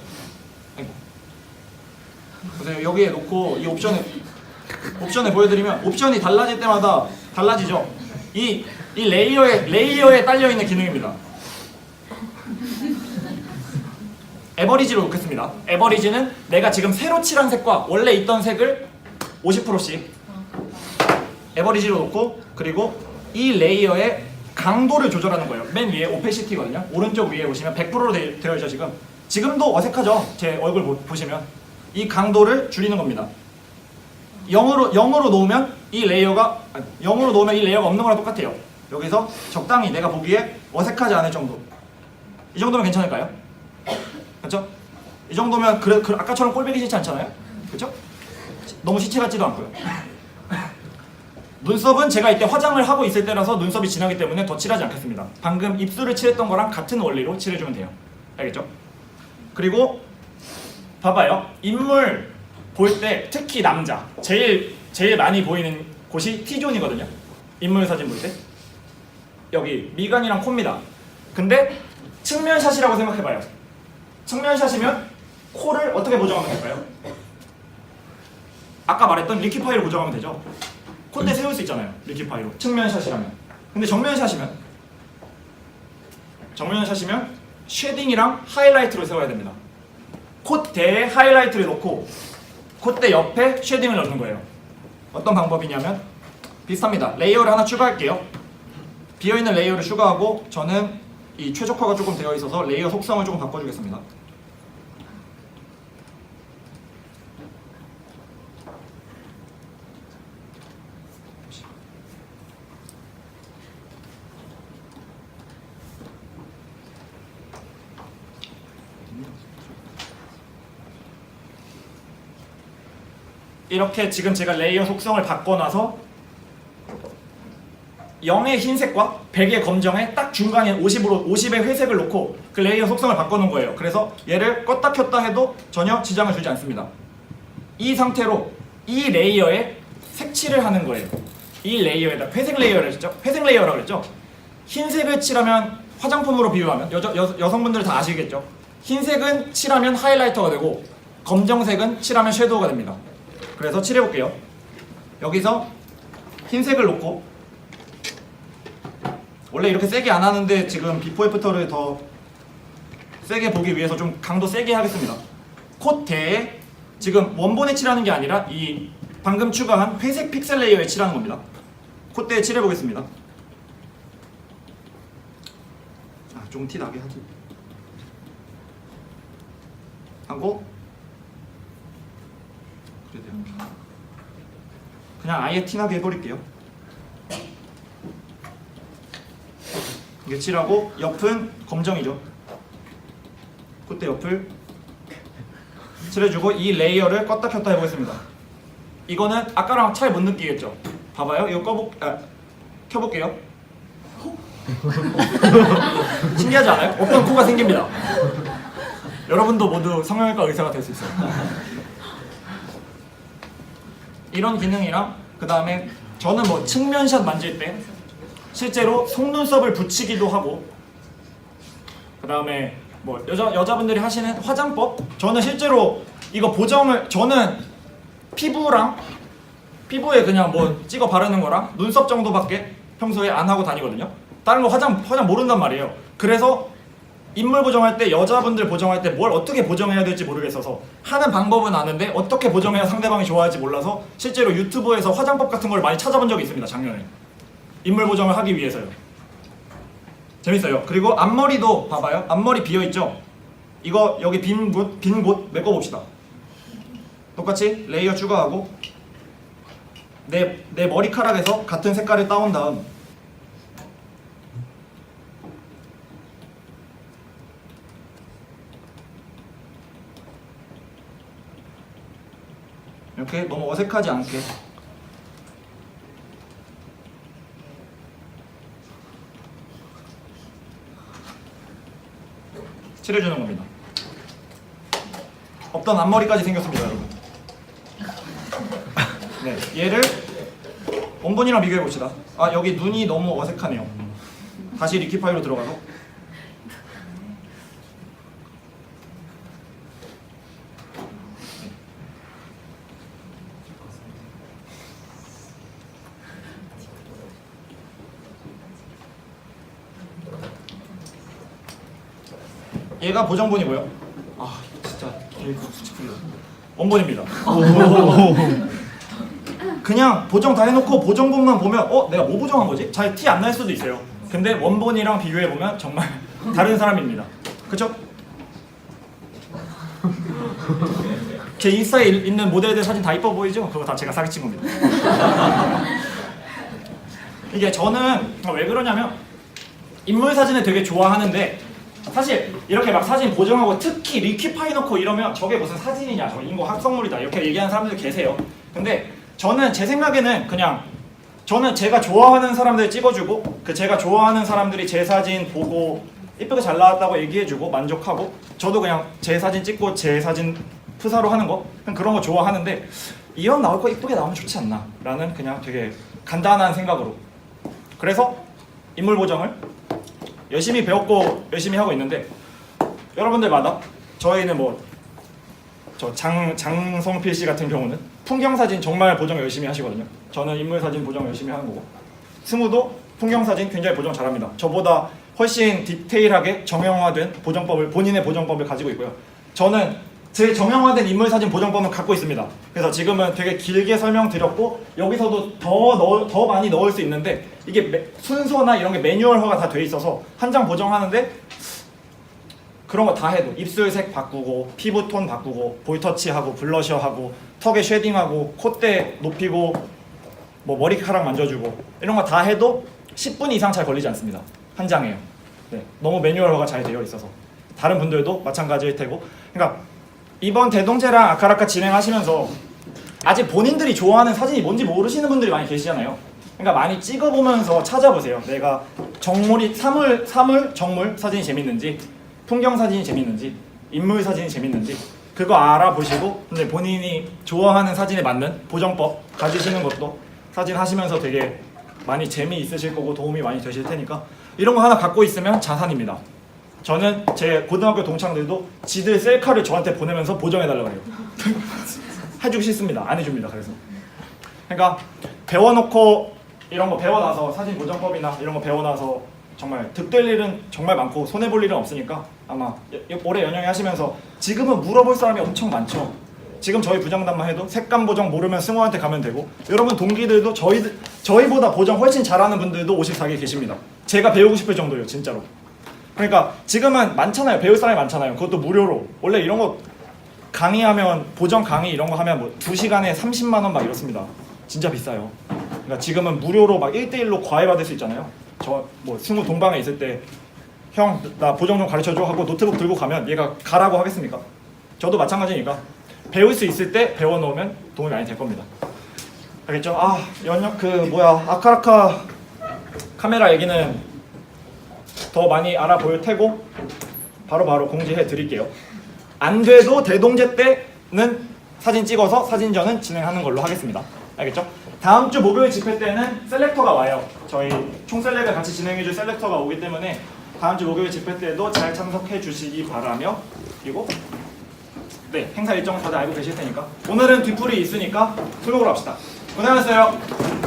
보세요. 여기에 놓고 이 옵션을 보여드리면 옵션이 달라질 때마다 달라지죠. 이 레이어에 딸려 있는 기능입니다. 에버리지로 놓겠습니다. 에버리지는 내가 지금 새로 칠한 색과 원래 있던 색을 50%씩 에버리지로 놓고, 그리고 이 레이어의 강도를 조절하는 거예요. 맨 위에 오페시티거든요. 오른쪽 위에 보시면 100%로 되어 있죠. 지금도 어색하죠. 제 얼굴 보시면 이 강도를 줄이는 겁니다. 0으로 놓으면 이 레이어가 없는 거랑 똑같아요. 여기서 적당히 내가 보기에 어색하지 않을 정도. 이 정도면 괜찮을까요? 그렇죠? 이 정도면 아까처럼 꼴보기 싫지 않잖아요. 그렇죠? 너무 시체 같지도 않고요. 눈썹은 제가 이때 화장을 하고 있을 때라서 눈썹이 진하기 때문에 더 칠하지 않겠습니다. 방금 입술을 칠했던 거랑 같은 원리로 칠해주면 돼요. 알겠죠? 그리고 봐봐요. 인물 볼 때 특히 남자 제일 많이 보이는 곳이 T존이거든요. 인물 사진 볼 때 여기 미간이랑 코입니다. 근데 측면샷이라고 생각해봐요. 측면샷이면 코를 어떻게 보정하면 될까요? 아까 말했던 리퀴파이로 보정하면 되죠. 콧대 세울 수 있잖아요. 리퀴파이로. 측면샷이라면. 근데 정면샷이면 쉐딩이랑 하이라이트를 세워야 됩니다. 콧대에 하이라이트를 놓고 콧대 옆에 쉐딩을 넣는 거예요. 어떤 방법이냐면 비슷합니다. 레이어를 하나 추가할게요. 비어있는 레이어를 추가하고 저는 이 최적화가 조금 되어 있어서 레이어 속성을 조금 바꿔주겠습니다. 이렇게 지금 제가 레이어 속성을 바꿔놔서 0의 흰색과 100의 검정에 딱 중간에 50의 회색을 놓고 그 레이어 속성을 바꿔놓은 거예요. 그래서 얘를 껐다 켰다 해도 전혀 지장을 주지 않습니다. 이 상태로 이 레이어에 색칠을 하는 거예요. 이 레이어에다 회색 레이어를 했죠. 회색 레이어라고 그랬죠. 흰색을 칠하면 화장품으로 비유하면 여성분들 다 아시겠죠. 흰색은 칠하면 하이라이터가 되고 검정색은 칠하면 섀도우가 됩니다. 그래서 칠해볼게요. 여기서 흰색을 놓고 원래 이렇게 세게 안 하는데 지금 비포 애프터를 더 세게 보기 위해서 좀 강도 세게 하겠습니다. 콧대에 지금 원본에 칠하는 게 아니라 이 방금 추가한 회색 픽셀 레이어에 칠하는 겁니다. 콧대에 칠해보겠습니다. 좀 티 나게 하지. 하고 그냥 아예 티나게 해버릴게요. 이게 칠하고 옆은 검정이죠. 콧대 옆을 칠해주고 이 레이어를 껐다 켰다 해보겠습니다. 이거는 아까랑 차이 못 느끼겠죠? 봐봐요. 이거 켜볼게요. 신기하지 않아요? 없던 코가 생깁니다. 여러분도 모두 성형외과 의사가 될 수 있어요. 이런 기능이랑 그 다음에 저는 뭐 측면샷 만질 때 실제로 속눈썹을 붙이기도 하고 그 다음에 뭐 여자분들이 하시는 화장법 저는 실제로 이거 보정을 저는 피부에 그냥 뭐 찍어 바르는 거랑 눈썹 정도밖에 평소에 안 하고 다니거든요. 다른 거 화장 모른단 말이에요. 그래서 인물 보정할 때 여자분들 보정할 때 뭘 어떻게 보정해야 될지 모르겠어서 하는 방법은 아는데 어떻게 보정해야 상대방이 좋아할지 몰라서 실제로 유튜브에서 화장법 같은 걸 많이 찾아본 적이 있습니다. 작년에 인물 보정을 하기 위해서요. 재밌어요. 그리고 앞머리도 봐봐요. 앞머리 비어있죠? 이거 여기 빈 곳 메꿔봅시다. 똑같이 레이어 추가하고 내 머리카락에서 같은 색깔을 따온 다음 이렇게 너무 어색하지 않게 칠해주는 겁니다. 없던 앞머리까지 생겼습니다, 여러분. 네, 얘를 원본이랑 비교해 봅시다. 아, 여기 눈이 너무 어색하네요. 다시 리퀴파이로 들어가서 얘가 보정본이고요. 아, 진짜 수치풀이다. 원본입니다. 그냥 보정 다 해놓고 보정본만 보면 내가 뭐 보정한 거지? 잘 티 안 날 수도 있어요. 근데 원본이랑 비교해 보면 정말 다른 사람입니다. 그쵸? 제 인스타에 있는 모델들 사진 다 이뻐 보이죠? 그거 다 제가 사기친 겁니다. 이게 저는 왜 그러냐면 인물 사진을 되게 좋아하는데 사실 이렇게 막 사진 보정하고 특히 리퀴파이 넣고 이러면 저게 무슨 사진이냐, 저 인공 학성물이다 이렇게 얘기하는 사람들 계세요. 근데 저는 제 생각에는 그냥 저는 제가 좋아하는 사람들 찍어주고 그 제가 좋아하는 사람들이 제 사진 보고 이쁘게 잘 나왔다고 얘기해주고 만족하고 저도 그냥 제 사진 찍고 제 사진 프사로 하는 거 그냥 그런 거 좋아하는데 이왕 나올 거 이쁘게 나오면 좋지 않나 라는 그냥 되게 간단한 생각으로 그래서 인물 보정을 열심히 배웠고 열심히 하고 있는데 여러분들마다 저희는 뭐 저 장성필 씨 같은 경우는 풍경 사진 정말 보정 열심히 하시거든요. 저는 인물 사진 보정 열심히 하는 거고 승우도 풍경 사진 굉장히 보정 잘합니다. 저보다 훨씬 디테일하게 정형화된 보정법을 본인의 보정법을 가지고 있고요. 저는 제 정형화된 인물 사진 보정법을 갖고 있습니다. 그래서 지금은 되게 길게 설명드렸고 여기서도 더 많이 넣을 수 있는데 이게 순서나 이런 게 매뉴얼화가 다 돼 있어서 한 장 보정하는데 그런 거 다 해도 입술색 바꾸고 피부톤 바꾸고 볼터치하고 블러셔하고 턱에 쉐딩하고 콧대 높이고 뭐 머리카락 만져주고 이런 거 다 해도 10분 이상 잘 걸리지 않습니다. 한 장에요. 네, 너무 매뉴얼화가 잘 되어 있어서 다른 분들도 마찬가지일 테고 그러니까 이번 대동제랑 아카라카 진행하시면서 아직 본인들이 좋아하는 사진이 뭔지 모르시는 분들이 많이 계시잖아요. 그러니까 많이 찍어보면서 찾아보세요. 내가 정물이 사물 정물 사진이 재밌는지 풍경 사진이 재밌는지 인물 사진이 재밌는지 그거 알아보시고 근데 본인이 좋아하는 사진에 맞는 보정법 가지시는 것도 사진 하시면서 되게 많이 재미있으실 거고 도움이 많이 되실 테니까 이런 거 하나 갖고 있으면 자산입니다. 저는 제 고등학교 동창들도 지들 셀카를 저한테 보내면서 보정해달라고 해요. 해주기 싫습니다. 안 해줍니다. 그래서 그러니까 배워놓고 이런 거 배워놔서 사진 보정법이나 이런 거 배워놔서 정말 득될 일은 정말 많고 손해볼 일은 없으니까 아마 올해 연영회 하시면서 지금은 물어볼 사람이 엄청 많죠. 지금 저희 부장단만 해도 색감 보정 모르면 승우한테 가면 되고 여러분 동기들도 저희보다 보정 훨씬 잘하는 분들도 54개 계십니다. 제가 배우고 싶을 정도예요. 진짜로. 그러니까 지금은 많잖아요. 배울 사람이 많잖아요. 그것도 무료로. 원래 이런 거 강의하면 보정 강의 이런 거 하면 뭐 2시간에 30만 원 막 이렇습니다. 진짜 비싸요. 그러니까 지금은 무료로 막 1대1로 과외 받을 수 있잖아요. 저 뭐 승우 동방에 있을 때 형 나 보정 좀 가르쳐줘 하고 노트북 들고 가면 얘가 가라고 하겠습니까? 저도 마찬가지니까 배울 수 있을 때 배워놓으면 도움이 많이 될 겁니다. 알겠죠? 아카라카 카메라 얘기는 더 많이 알아보일 테고 바로 공지해 드릴게요. 안 돼도 대동제 때는 사진 찍어서 사진전은 진행하는 걸로 하겠습니다. 알겠죠? 다음 주 목요일 집회 때는 셀렉터가 와요. 저희 총셀렉을 같이 진행해줄 셀렉터가 오기 때문에 다음 주 목요일 집회 때도 잘 참석해 주시기 바라며 그리고 네, 행사 일정은 다들 알고 계실 테니까 오늘은 뒤풀이 있으니까 수록으로 합시다. 고생하셨어요.